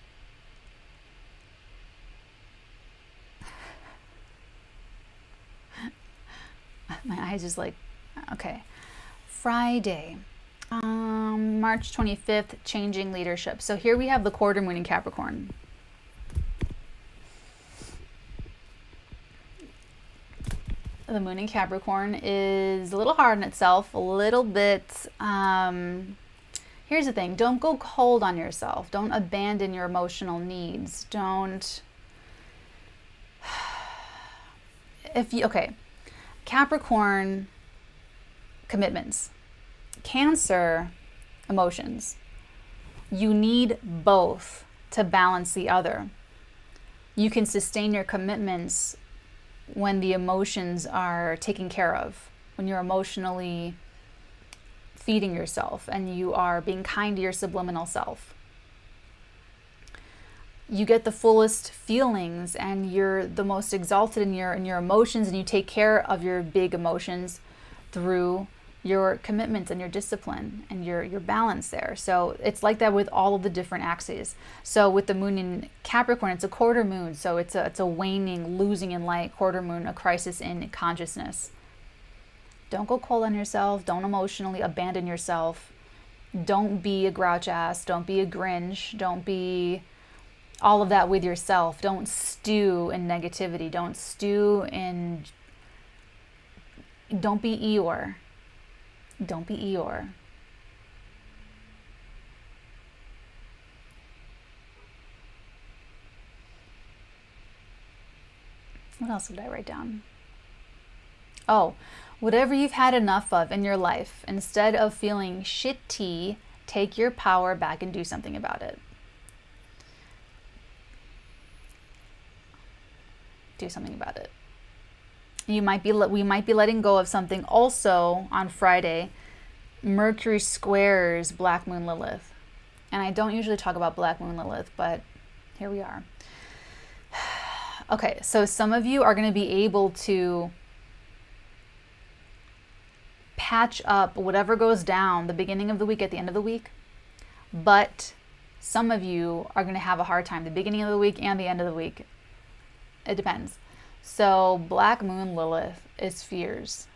My eyes just like, okay. Friday, March 25th, changing leadership. So here we have the quarter moon in Capricorn. The moon in Capricorn is a little hard on itself, a little bit. Here's the thing, don't go cold on yourself. Don't abandon your emotional needs. Okay, Capricorn, commitments. Cancer, emotions. You need both to balance the other. You can sustain your commitments when the emotions are taken care of, when you're emotionally feeding yourself and you are being kind to your subliminal self. You get the fullest feelings and you're the most exalted in your emotions, and you take care of your big emotions through your commitments and your discipline and your balance there. So it's like that with all of the different axes. So with the moon in Capricorn, it's a quarter moon. So it's a waning, losing in light quarter moon, a crisis in consciousness. Don't go cold on yourself. Don't emotionally abandon yourself. Don't be a grouch ass. Don't be a Grinch. Don't be all of that with yourself. Don't stew in negativity. Don't be Eeyore. Don't be Eeyore. What else did I write down? Oh, whatever you've had enough of in your life, instead of feeling shitty, take your power back and do something about it. Do something about it. We might be letting go of something. Also on Friday, Mercury squares Black Moon Lilith. And I don't usually talk about Black Moon Lilith, but here we are. Okay, so some of you are going to be able to patch up whatever goes down the beginning of the week at the end of the week. But some of you are going to have a hard time the beginning of the week and the end of the week. It depends. So Black Moon Lilith is fears.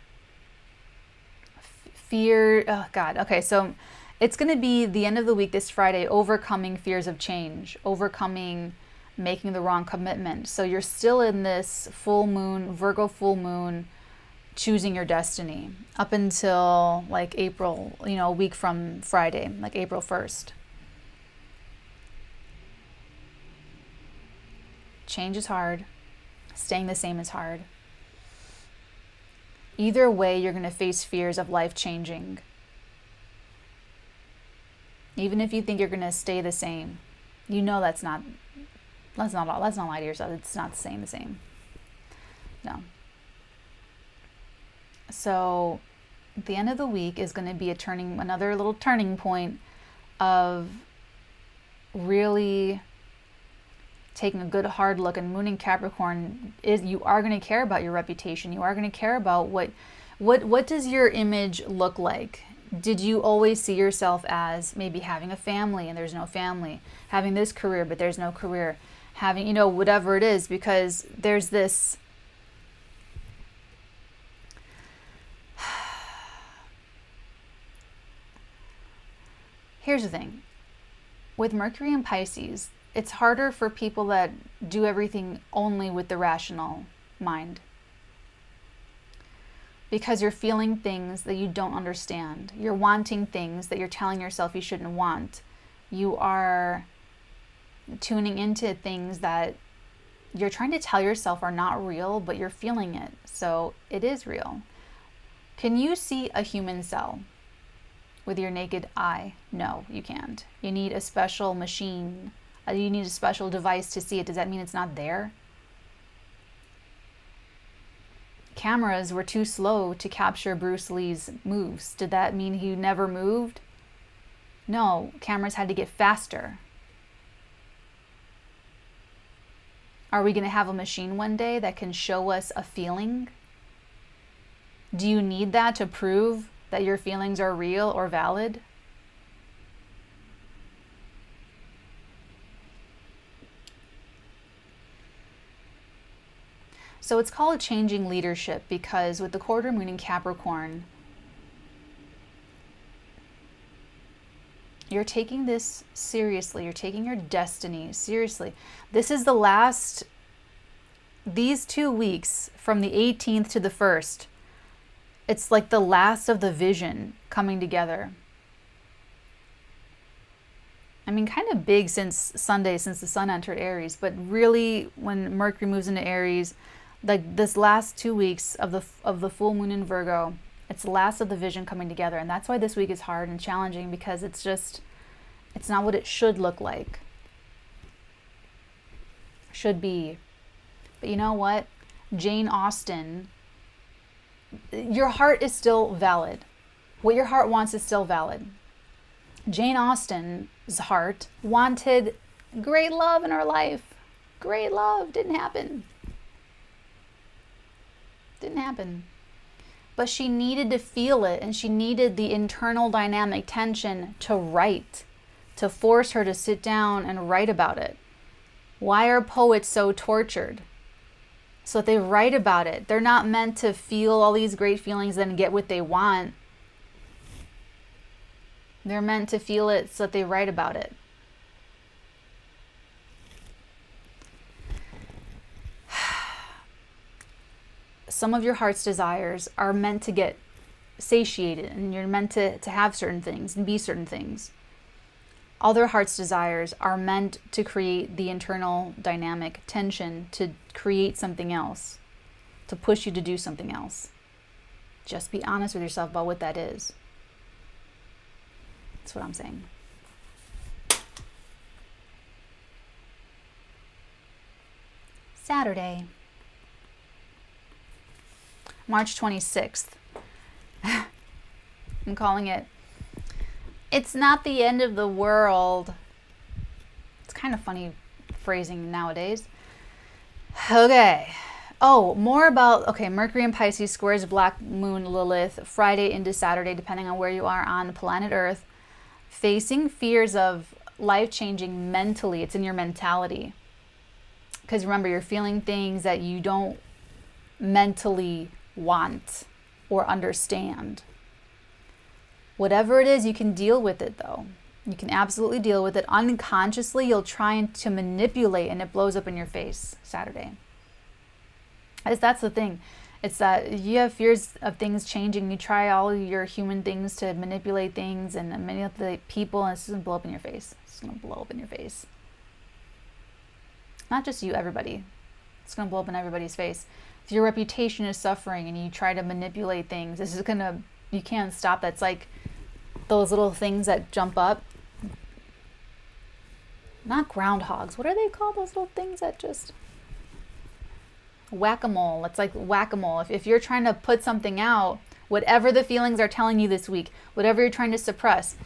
Oh God. Okay, so it's going to be the end of the week this Friday, overcoming fears of change, overcoming making the wrong commitment. So you're still in this full moon, Virgo full moon, choosing your destiny up until like April, a week from Friday, like April 1st. Change is hard. Staying the same is hard. Either way, you're going to face fears of life changing. Even if you think you're going to stay the same, let's not lie to yourself. It's not the same. No. So the end of the week is going to be another little turning point of really taking a good hard look. And Moon in Capricorn is, you are going to care about your reputation. You are going to care about what does your image look like? Did you always see yourself as maybe having a family and there's no family, having this career but there's no career, having whatever it is? Because there's this here's the thing with Mercury and Pisces. It's harder for people that do everything only with the rational mind, because you're feeling things that you don't understand. You're wanting things that you're telling yourself you shouldn't want. You are tuning into things that you're trying to tell yourself are not real, but you're feeling it. So it is real. Can you see a human cell with your naked eye? No, you can't. You need a special machine. You need a special device to see it. Does that mean it's not there? Cameras were too slow to capture Bruce Lee's moves. Did that mean he never moved? No, cameras had to get faster. Are we going to have a machine one day that can show us a feeling? Do you need that to prove that your feelings are real or valid? So it's called changing leadership, because with the quarter moon in Capricorn, you're taking this seriously. You're taking your destiny seriously. This is these 2 weeks from the 18th to the 1st, it's like the last of the vision coming together. I mean, kind of big since Sunday, since the sun entered Aries, but really when Mercury moves into Aries, like this last 2 weeks of the full moon in Virgo, it's the last of the vision coming together. And that's why this week is hard and challenging, because it's not what it should look like. Should be. But you know what? Jane Austen, your heart is still valid. What your heart wants is still valid. Jane Austen's heart wanted great love in her life. Great love didn't happen. Didn't happen. But she needed to feel it, and she needed the internal dynamic tension to write, to force her to sit down and write about it. Why are poets so tortured? So that they write about it. They're not meant to feel all these great feelings and get what they want. They're meant to feel it so that they write about it. Some of your heart's desires are meant to get satiated, and you're meant to have certain things and be certain things. Other heart's desires are meant to create the internal dynamic tension, to create something else, to push you to do something else. Just be honest with yourself about what that is. That's what I'm saying. Saturday, March 26th. I'm calling it, it's not the end of the world. It's kind of funny phrasing nowadays. Okay. Oh, more about, Mercury in Pisces squares Black Moon Lilith Friday into Saturday, depending on where you are on planet Earth. Facing fears of life-changing mentally. It's in your mentality. Because remember, you're feeling things that you don't mentally want or understand. Whatever it is, you can deal with it though. You can absolutely deal with it. Unconsciously, you'll try to manipulate and it blows up in your face Saturday. That's the thing. It's that you have fears of things changing. You try all your human things to manipulate things and manipulate people, and it's just going to blow up in your face. It's going to blow up in your face. Not just you, everybody. It's going to blow up in everybody's face. If your reputation is suffering and you try to manipulate things, this is going to, you can't stop that. It's like those little things that jump up. Not groundhogs. What are they called? Those little things that just... Whack-a-mole. It's like whack-a-mole. If you're trying to put something out, whatever the feelings are telling you this week, whatever you're trying to suppress,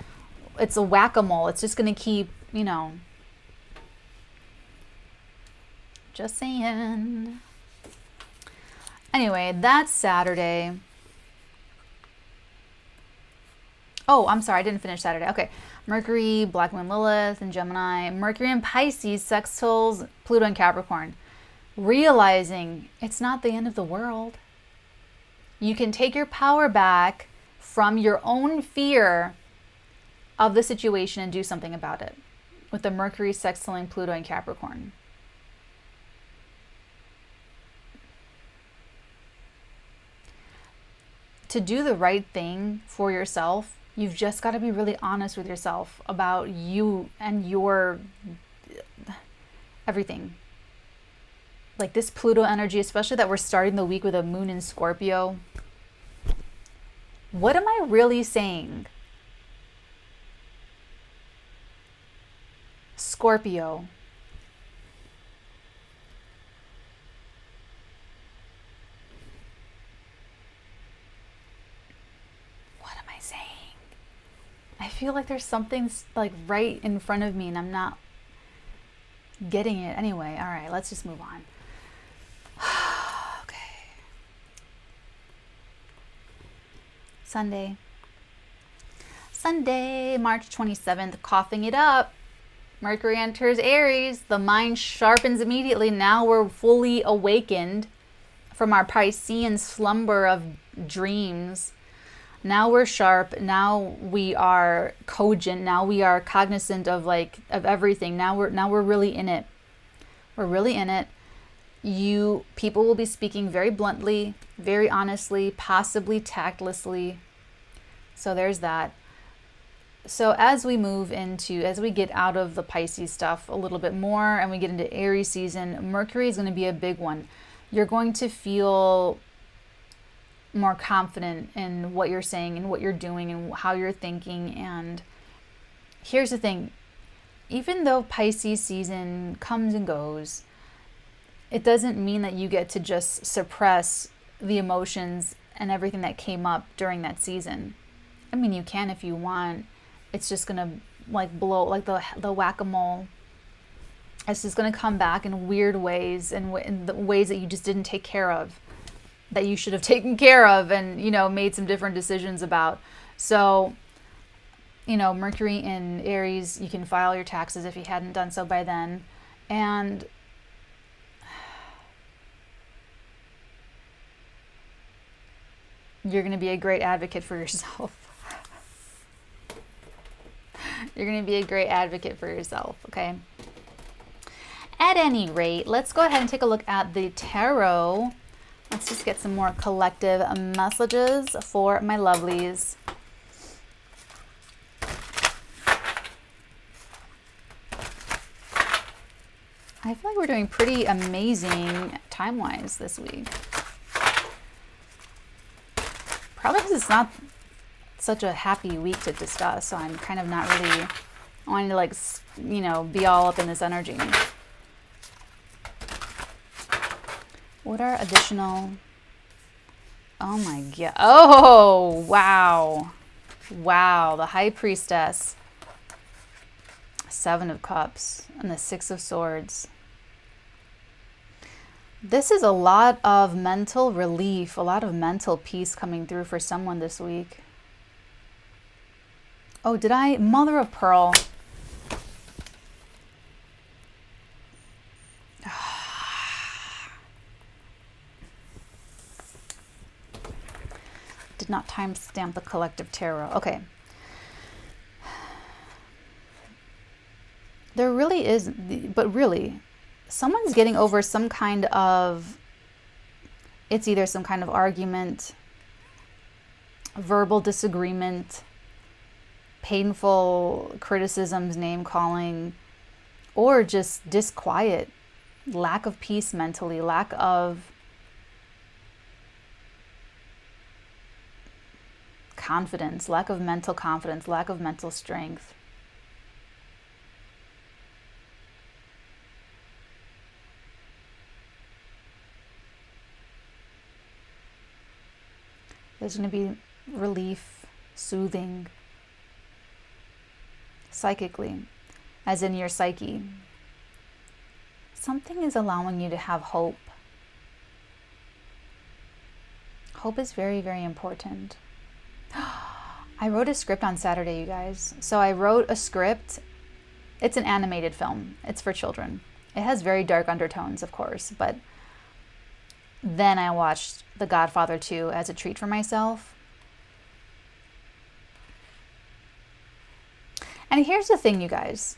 it's a whack-a-mole. It's just going to keep, just saying. Anyway, that's Saturday. Oh, I'm sorry, I didn't finish Saturday. Okay. Mercury, Black Moon Lilith, and Gemini. Mercury in Pisces sextiles Pluto and Capricorn. Realizing it's not the end of the world. You can take your power back from your own fear of the situation and do something about it. With the Mercury sextiling Pluto and Capricorn. To do the right thing for yourself, you've just got to be really honest with yourself about you and your everything. Like this Pluto energy, especially that we're starting the week with a moon in Scorpio. What am I really saying? Scorpio. I feel like there's something like right in front of me and I'm not getting it. Anyway, all right, let's just move on. Okay. Sunday, March 27th, coughing it up. Mercury enters Aries. The mind sharpens immediately. Now we're fully awakened from our Piscean slumber of dreams. Now we're sharp. Now we are cogent. Now we are cognizant of everything. Now we're really in it. We're really in it. People will be speaking very bluntly, very honestly, possibly tactlessly. So there's that. So as we get out of the Pisces stuff a little bit more and we get into Aries season, Mercury is going to be a big one. You're going to feel more confident in what you're saying and what you're doing and how you're thinking. And here's the thing, even though Pisces season comes and goes, it doesn't mean that you get to just suppress the emotions and everything that came up during that season. I mean, you can if you want. It's just gonna blow like the whack-a-mole. It's just gonna come back in weird ways and in the ways that you just didn't take care of. that you should have taken care of and, you know, made some different decisions about. So, you know, Mercury in Aries, you can file your taxes if you hadn't done so by then. And you're going to be a great advocate for yourself. You're going to be a great advocate for yourself, okay? At any rate, let's go ahead and take a look at the tarot. Let's just get some more collective messages for my lovelies. I feel like we're doing pretty amazing time-wise this week. Probably because it's not such a happy week to discuss, so I'm kind of not really wanting to, like, you know, be all up in this energy. What are additional... Oh my god. Oh, wow. Wow, the High Priestess. Seven of Cups and the Six of Swords. This is a lot of mental relief, a lot of mental peace coming through for someone this week. Oh, did I? Mother of Pearl. Did not timestamp the collective tarot. Okay. There really is, but really, someone's getting over some kind of, it's either some kind of argument, verbal disagreement, painful criticisms, name calling, or just disquiet, lack of peace mentally, lack of confidence, lack of mental confidence, lack of mental strength. There's going to be relief, soothing, psychically, as in your psyche. Something is allowing you to have hope. Hope is very, very important. I wrote a script on Saturday, you guys. So I wrote a script. It's an animated film. It's for children. It has very dark undertones, of course, but then I watched The Godfather 2 as a treat for myself. And here's the thing, you guys.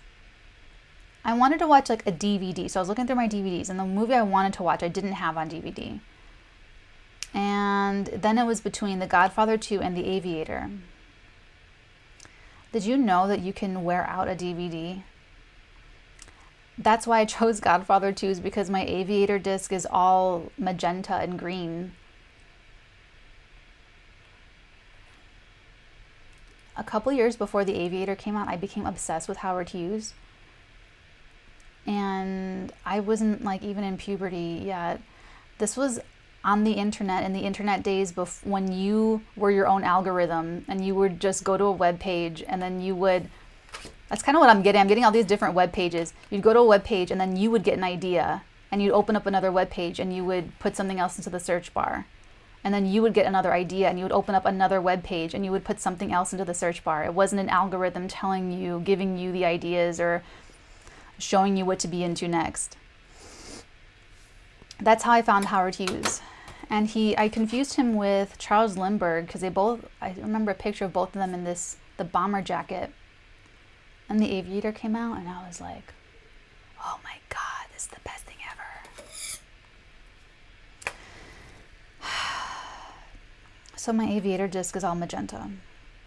I wanted to watch like a DVD. So I was looking through my DVDs, and the movie I wanted to watch I didn't have on DVD. And then it was between The Godfather 2 and The Aviator. Did you know that you can wear out a DVD? That's why I chose Godfather 2, is because my Aviator disc is all magenta and green. A couple years before The Aviator came out, I became obsessed with Howard Hughes. And I wasn't like even in puberty yet. This was on the internet, in the internet days when you were your own algorithm and you would just go to a web page and then you would... That's kind of what I'm getting. I'm getting all these different web pages. You'd go to a web page and then you would get an idea and you'd open up another web page and you would put something else into the search bar. And then you would get another idea and you would open up another web page and you would put something else into the search bar. It wasn't an algorithm telling you, giving you the ideas or showing you what to be into next. That's how I found Howard Hughes. And I confused him with Charles Lindbergh because I remember a picture of both of them in the bomber jacket. And The Aviator came out, and I was like, oh my God, this is the best thing ever. So my Aviator disc is all magenta.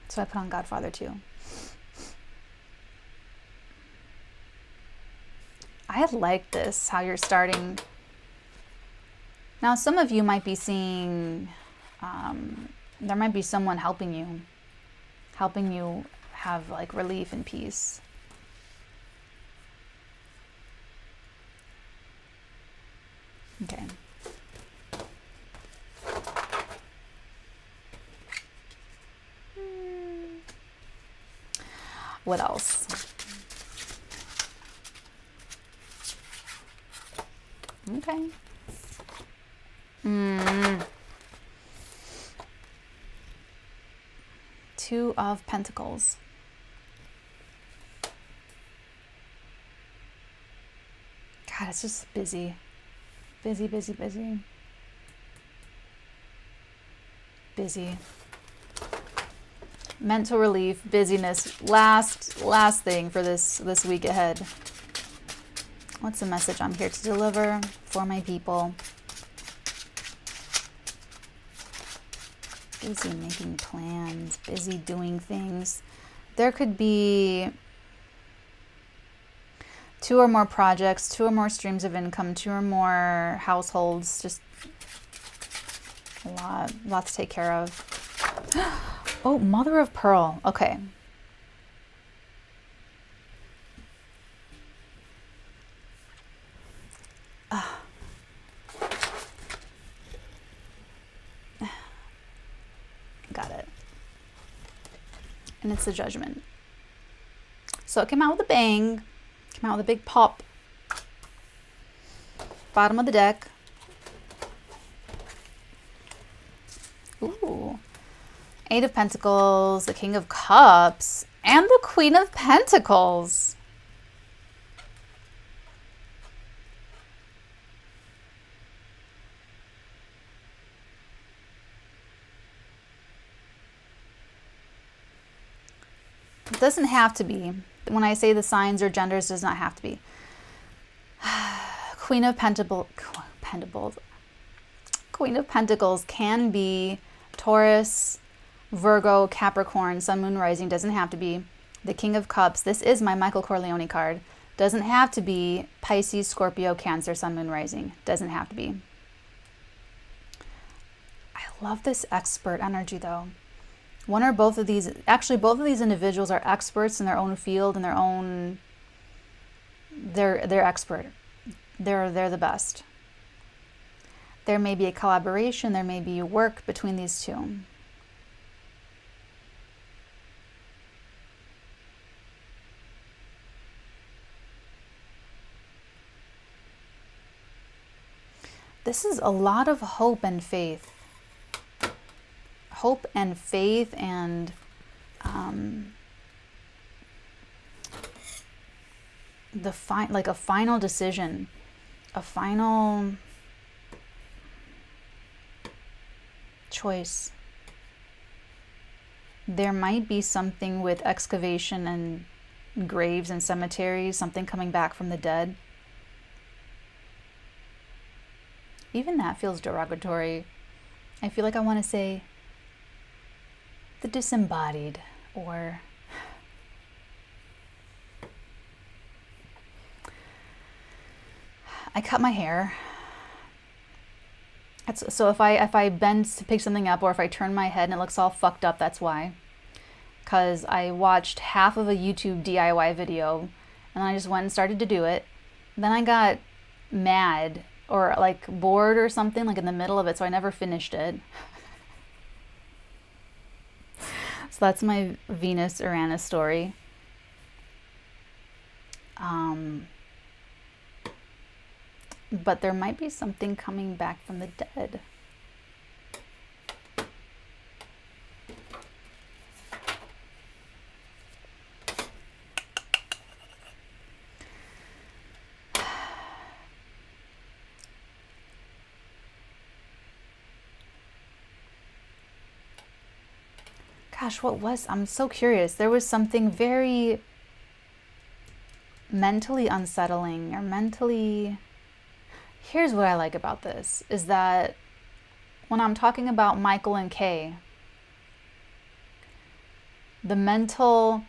So I put on Godfather 2. I like this, how you're starting. Now, some of you might be seeing, there might be someone helping you have like relief and peace. Okay. What else? Okay. Two of Pentacles. God, it's just busy. Busy, busy, busy. Busy. Mental relief, busyness. Last thing for this week ahead. What's the message I'm here to deliver for my people? Busy making plans, busy doing things. There could be 2 or more projects, 2 or more streams of income, 2 or more households, just a lot to take care of. Oh, Mother of Pearl. Okay. Got it. And it's the Judgment. So it came out with a bang. Came out with a big pop. Bottom of the deck. Ooh. 8 of Pentacles, the King of Cups, and the Queen of Pentacles. It doesn't have to be. When I say the signs or genders, does not have to be. Queen of Pentacles can be Taurus, Virgo, Capricorn, Sun, Moon, Rising. Doesn't have to be. The King of Cups. This is my Michael Corleone card. Doesn't have to be Pisces, Scorpio, Cancer, Sun, Moon, Rising. Doesn't have to be. I love this expert energy though. One or both of these, actually both of these individuals are experts in their own field, in their own, they're expert. They're the best. There may be a collaboration, there may be work between these two. This is a lot of hope and faith. Hope and faith and like a final decision, a final choice. There might be something with excavation and graves and cemeteries, something coming back from the dead. Even that feels derogatory. I feel like I want to say the disembodied, or I cut my hair. So if I bend to pick something up, or if I turn my head and it looks all fucked up, that's why. Because I watched half of a YouTube DIY video and I just went and started to do it. Then I got mad or like bored or something, like in the middle of it, so I never finished it. So that's my Venus-Uranus story. But there might be something coming back from the dead. Gosh, what was, I'm so curious. There was something very mentally unsettling or mentally, here's what I like about this, is that when I'm talking about Michael and Kay, the mental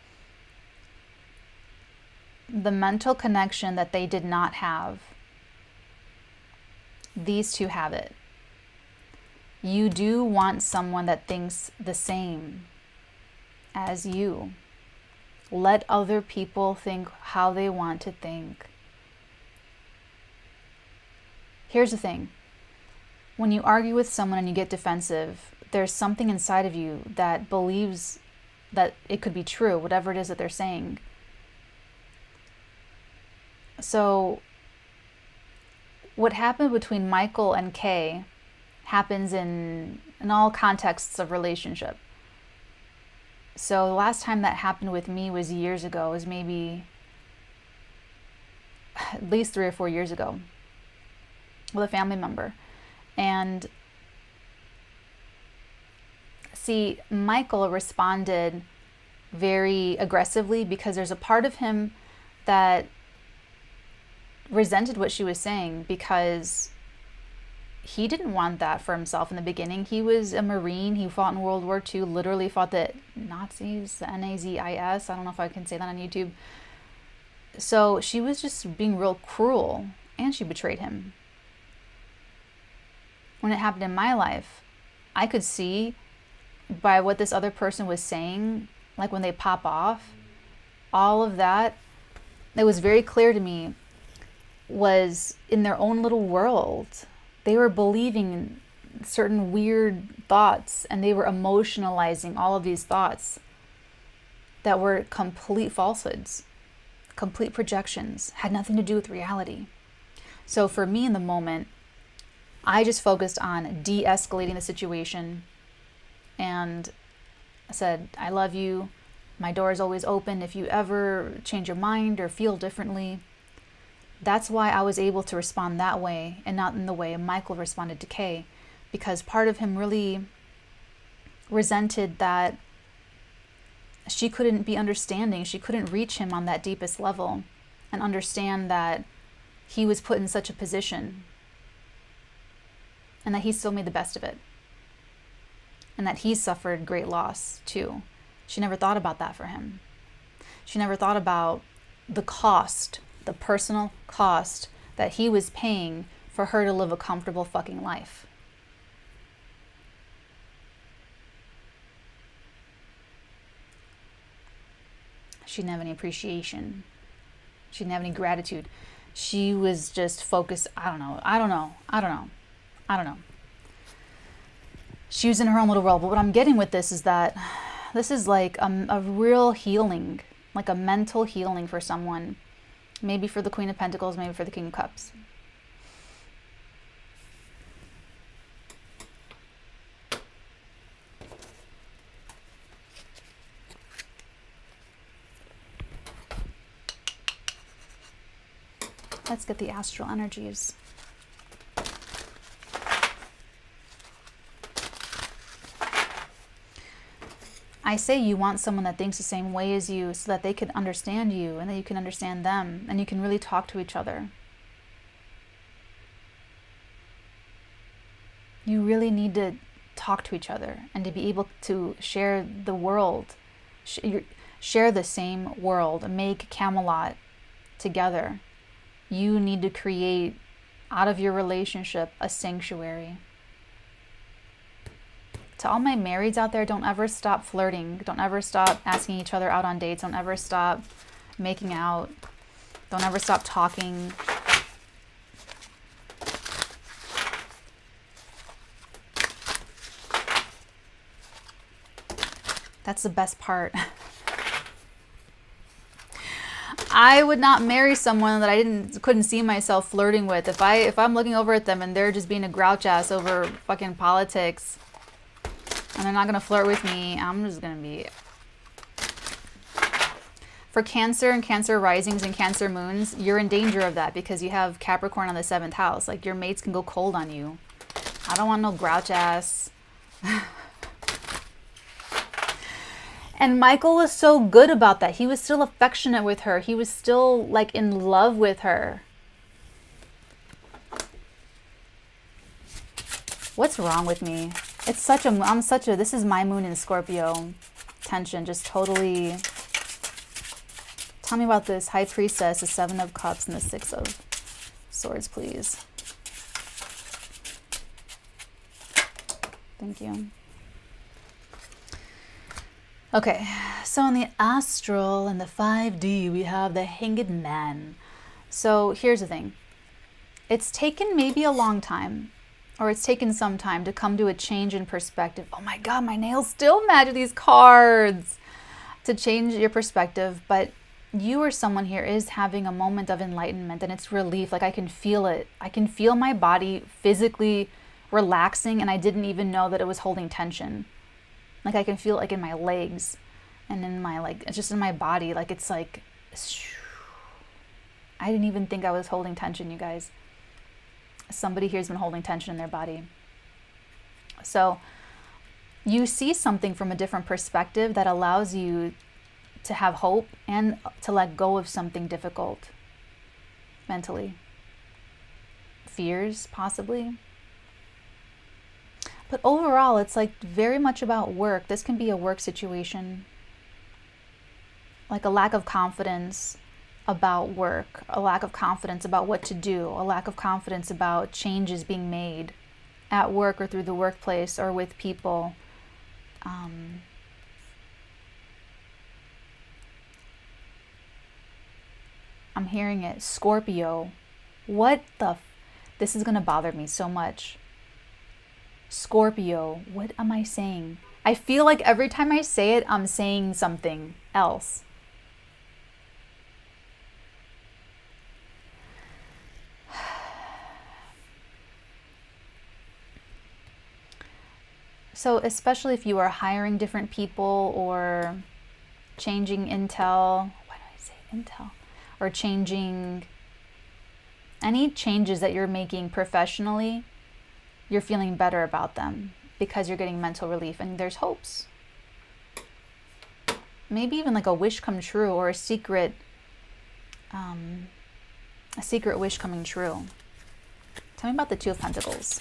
connection that they did not have, these two have it. You do want someone that thinks the same as you. Let other people think how they want to think. Here's the thing. When you argue with someone and you get defensive, there's something inside of you that believes that it could be true, whatever it is that they're saying. So what happened between Michael and Kay happens in all contexts of relationship. So the last time that happened with me was years ago. It was maybe at least 3 or 4 years ago with a family member. And see, Michael responded very aggressively because there's a part of him that resented what she was saying, because he didn't want that for himself in the beginning. He was a Marine. He fought in World War II, literally fought the Nazis, the Nazis. I don't know if I can say that on YouTube. So she was just being real cruel, and she betrayed him. When it happened in my life, I could see by what this other person was saying, like when they pop off, all of that, it was very clear to me, was in their own little world. They were believing certain weird thoughts, and they were emotionalizing all of these thoughts that were complete falsehoods, complete projections, had nothing to do with reality. So for me in the moment, I just focused on de-escalating the situation, and I said, I love you. My door is always open if you ever change your mind or feel differently. That's why I was able to respond that way and not in the way Michael responded to Kay, because part of him really resented that she couldn't be understanding. She couldn't reach him on that deepest level and understand that he was put in such a position and that he still made the best of it, and that he suffered great loss too. She never thought about that for him. She never thought about the cost, the personal cost that he was paying for her to live a comfortable fucking life. She didn't have any appreciation. She didn't have any gratitude. She was just focused, I don't know. She was in her own little world. But what I'm getting with this is that this is like a real healing, like a mental healing for someone. Maybe for the Queen of Pentacles, maybe for the King of Cups. Let's get the astral energies. I say you want someone that thinks the same way as you so that they can understand you and that you can understand them and you can really talk to each other. You really need to talk to each other and to be able to share the world, share the same world, make Camelot together. You need to create out of your relationship a sanctuary. To all my marrieds out there, don't ever stop flirting. Don't ever stop asking each other out on dates. Don't ever stop making out. Don't ever stop talking. That's the best part. I would not marry someone that I couldn't see myself flirting with. If I'm looking over at them and they're just being a grouch ass over fucking politics, and they're not going to flirt with me, I'm just going to be... For Cancer and Cancer risings and Cancer moons, you're in danger of that because you have Capricorn on the 7th house. Like, your mates can go cold on you. I don't want no grouch ass. And Michael was so good about that. He was still affectionate with her. He was still, like, in love with her. What's wrong with me? It's this is my moon in Scorpio tension, just totally. Tell me about this High Priestess, the 7 of Cups, and the 6 of Swords, please. Thank you. Okay, so on the astral and the 5D, we have the Hanged Man. So here's the thing. It's taken maybe a long time, or it's taken some time to come to a change in perspective. Oh my God, my nails still match these cards. To change your perspective, but you or someone here is having a moment of enlightenment, and it's relief. Like, I can feel it. I can feel my body physically relaxing, and I didn't even know that it was holding tension. Like, I can feel it, like, in my legs. and in my, like, just in my body, like, it's like, I didn't even think I was holding tension, you guys. Somebody here's been holding tension in their body. So you see something from a different perspective that allows you to have hope and to let go of something difficult mentally. Fears, possibly. But overall, it's like very much about work. This can be a work situation. Like a lack of confidence about work, a lack of confidence about what to do, a lack of confidence about changes being made at work or through the workplace or with people. I'm hearing it. Scorpio. What the... This is going to bother me so much. Scorpio. What am I saying? I feel like every time I say it, I'm saying something else. So especially if you are hiring different people or changing intel, why do I say intel? Or changing any changes that you're making professionally, you're feeling better about them because you're getting mental relief and there's hopes. Maybe even like a wish come true or a secret wish coming true. Tell me about the Two of Pentacles.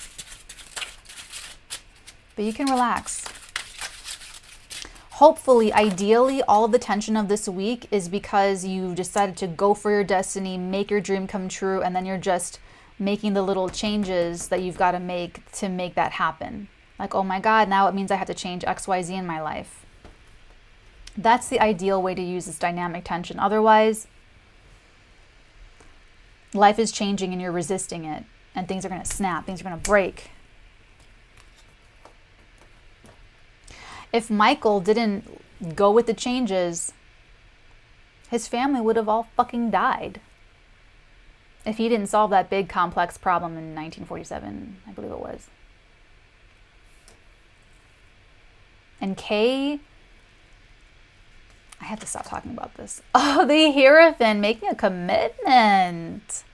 But you can relax. Hopefully, ideally, all of the tension of this week is because you decided to go for your destiny, make your dream come true, and then you're just making the little changes that you've got to make that happen. Like, oh my God, now it means I have to change X, Y, Z in my life. That's the ideal way to use this dynamic tension. Otherwise, life is changing and you're resisting it, and things are going to snap, things are going to break. If Michael didn't go with the changes, his family would have all fucking died. If he didn't solve that big complex problem in 1947, I believe it was. And Kay, I have to stop talking about this. Oh, the Hierophant making a commitment.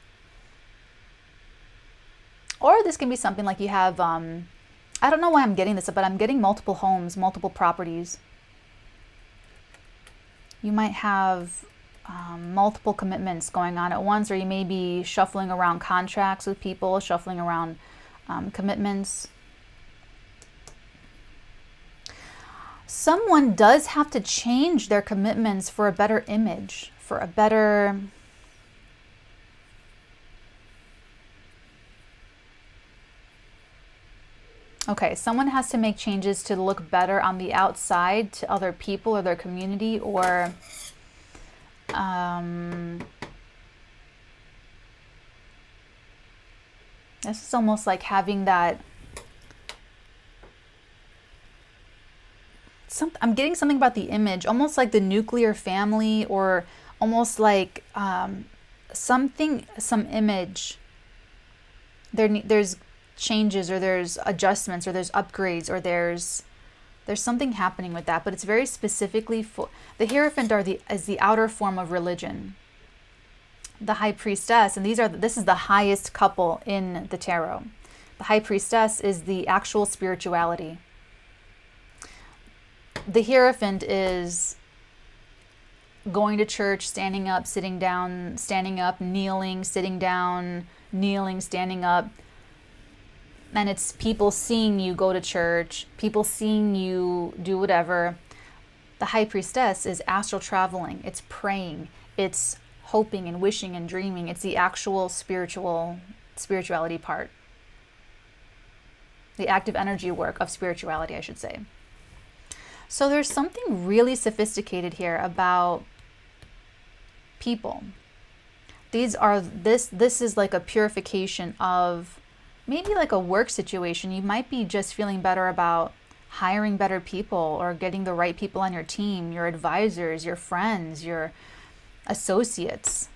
Or this can be something like you have, I don't know why I'm getting this, but I'm getting multiple homes, multiple properties. You might have multiple commitments going on at once, or you may be shuffling around contracts with people, shuffling around commitments. Someone does have to change their commitments for a better image, for a better... Okay, someone has to make changes to look better on the outside to other people or their community, or this is almost like having that... I'm getting something about the image, almost like the nuclear family, or almost like some image. There's changes, or there's adjustments, or there's upgrades, or there's something happening with that, but it's very specifically for the Hierophant is the outer form of religion. The High Priestess, and this is the highest couple in the tarot. The High Priestess is the actual spirituality. The Hierophant is going to church, standing up, sitting down, standing up, kneeling, sitting down, kneeling, standing up. And it's people seeing you go to church, people seeing you do whatever. The High Priestess is astral traveling. It's praying. It's hoping and wishing and dreaming. It's the actual spirituality part. The active energy work of spirituality, I should say. So there's something really sophisticated here about people. This is like a purification of maybe like a work situation. You might be just feeling better about hiring better people or getting the right people on your team, your advisors, your friends, your associates,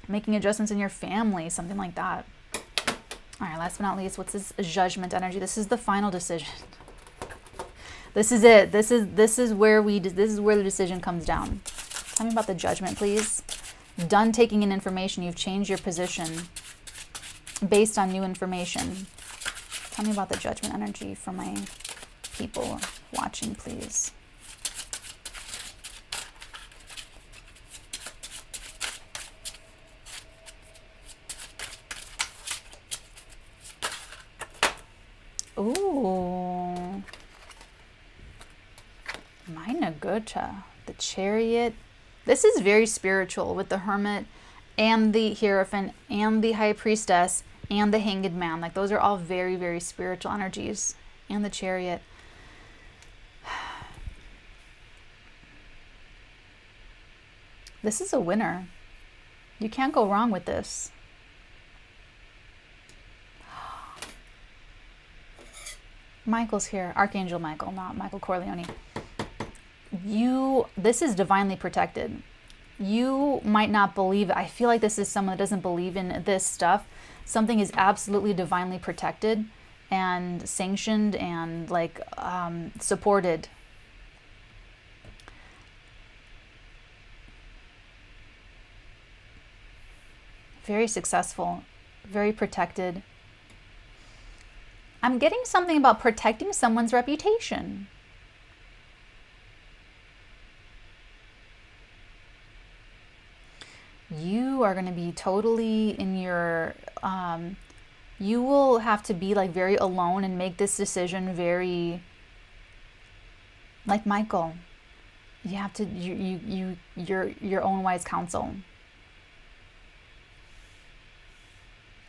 making adjustments in your family, something like that. All right, last but not least, what's this Judgment energy? This is the final decision. This is it. This is where the decision comes down. Tell me about the Judgment, please. Done taking in information. You've changed your position based on new information. Tell me about the Judgment energy for my people watching, please. Ooh. Meine Güte. The Chariot. This is very spiritual with the Hermit and the Hierophant and the High Priestess and the Hanged Man. Like, those are all very, very spiritual energies. And the Chariot. This is a winner. You can't go wrong with this. Michael's here. Archangel Michael, not Michael Corleone. This is divinely protected. You might not believe it. I feel like this is someone that doesn't believe in this stuff. Something is absolutely divinely protected and sanctioned and like supported. Very successful, very protected. I'm getting something about protecting someone's reputation. You are going to be totally in your, you will have to be like very alone and make this decision very, like Michael. You have to, you're your own wise counsel.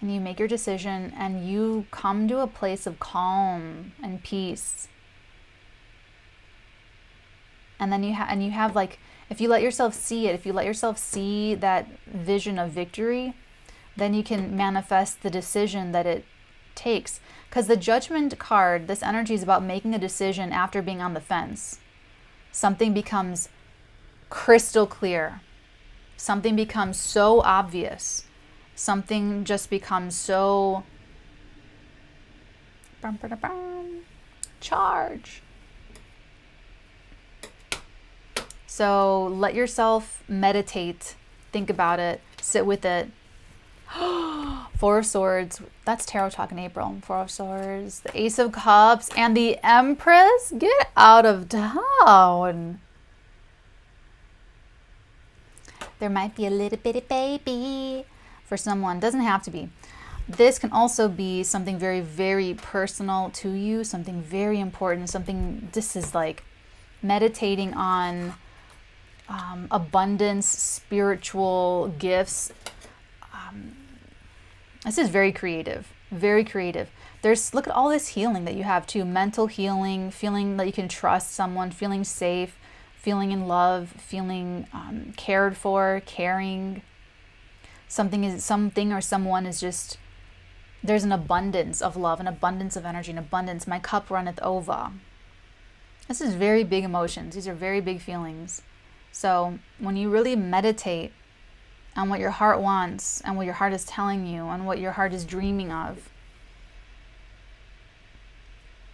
And you make your decision and you come to a place of calm and peace. And then you have like, if you let yourself see it, if you let yourself see that vision of victory, then you can manifest the decision that it takes. Because the Judgment card, this energy is about making a decision after being on the fence. Something becomes crystal clear. Something becomes so obvious. Something just becomes so charge. So let yourself meditate, think about it, sit with it. Four of Swords, that's Tarot Talk in April. Four of Swords, the Ace of Cups, and the Empress. Get out of town. There might be a little bitty baby for someone. Doesn't have to be. This can also be something very, very personal to you, something very important, something, this is like meditating on abundance, spiritual gifts. This is very creative, very creative. Look at all this healing that you have too. Mental healing, feeling that you can trust someone, feeling safe, feeling in love, feeling cared for, caring. Something or someone is just, there's an abundance of love, an abundance of energy, an abundance. My cup runneth over. This is very big emotions. These are very big feelings. So when you really meditate on what your heart wants and what your heart is telling you and what your heart is dreaming of,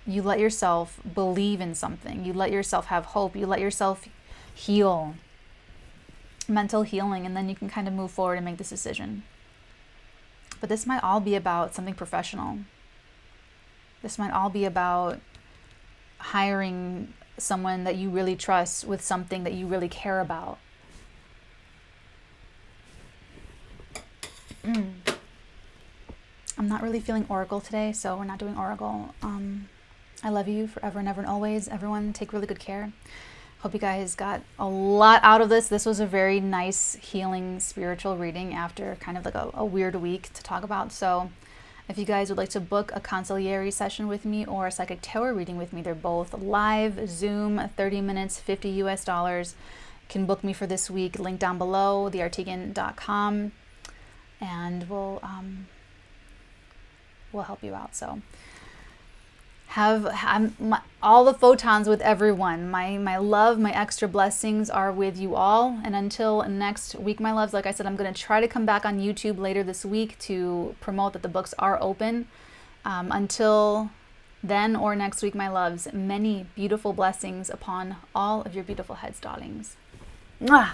you let yourself believe in something. You let yourself have hope. You let yourself heal. Mental healing, and then you can kind of move forward and make this decision. But this might all be about something professional. This might all be about hiring someone that you really trust with something that you really care about. I'm not really feeling Oracle today, so we're not doing Oracle. I love you forever and ever and always. Everyone, take really good care. Hope you guys got a lot out of this. This was a very nice, healing, spiritual reading after kind of like a weird week to talk about. So if you guys would like to book a consigliere session with me or a psychic tarot reading with me, they're both live, Zoom, 30 minutes, $50 US. You can book me for this week. Link down below, theartigan.com, and we'll help you out. So all the photons with everyone. My love, my extra blessings are with you all. And until next week, my loves, like I said, I'm going to try to come back on YouTube later this week to promote that the books are open. Until then or next week, my loves. Many beautiful blessings upon all of your beautiful heads, darlings. Mwah!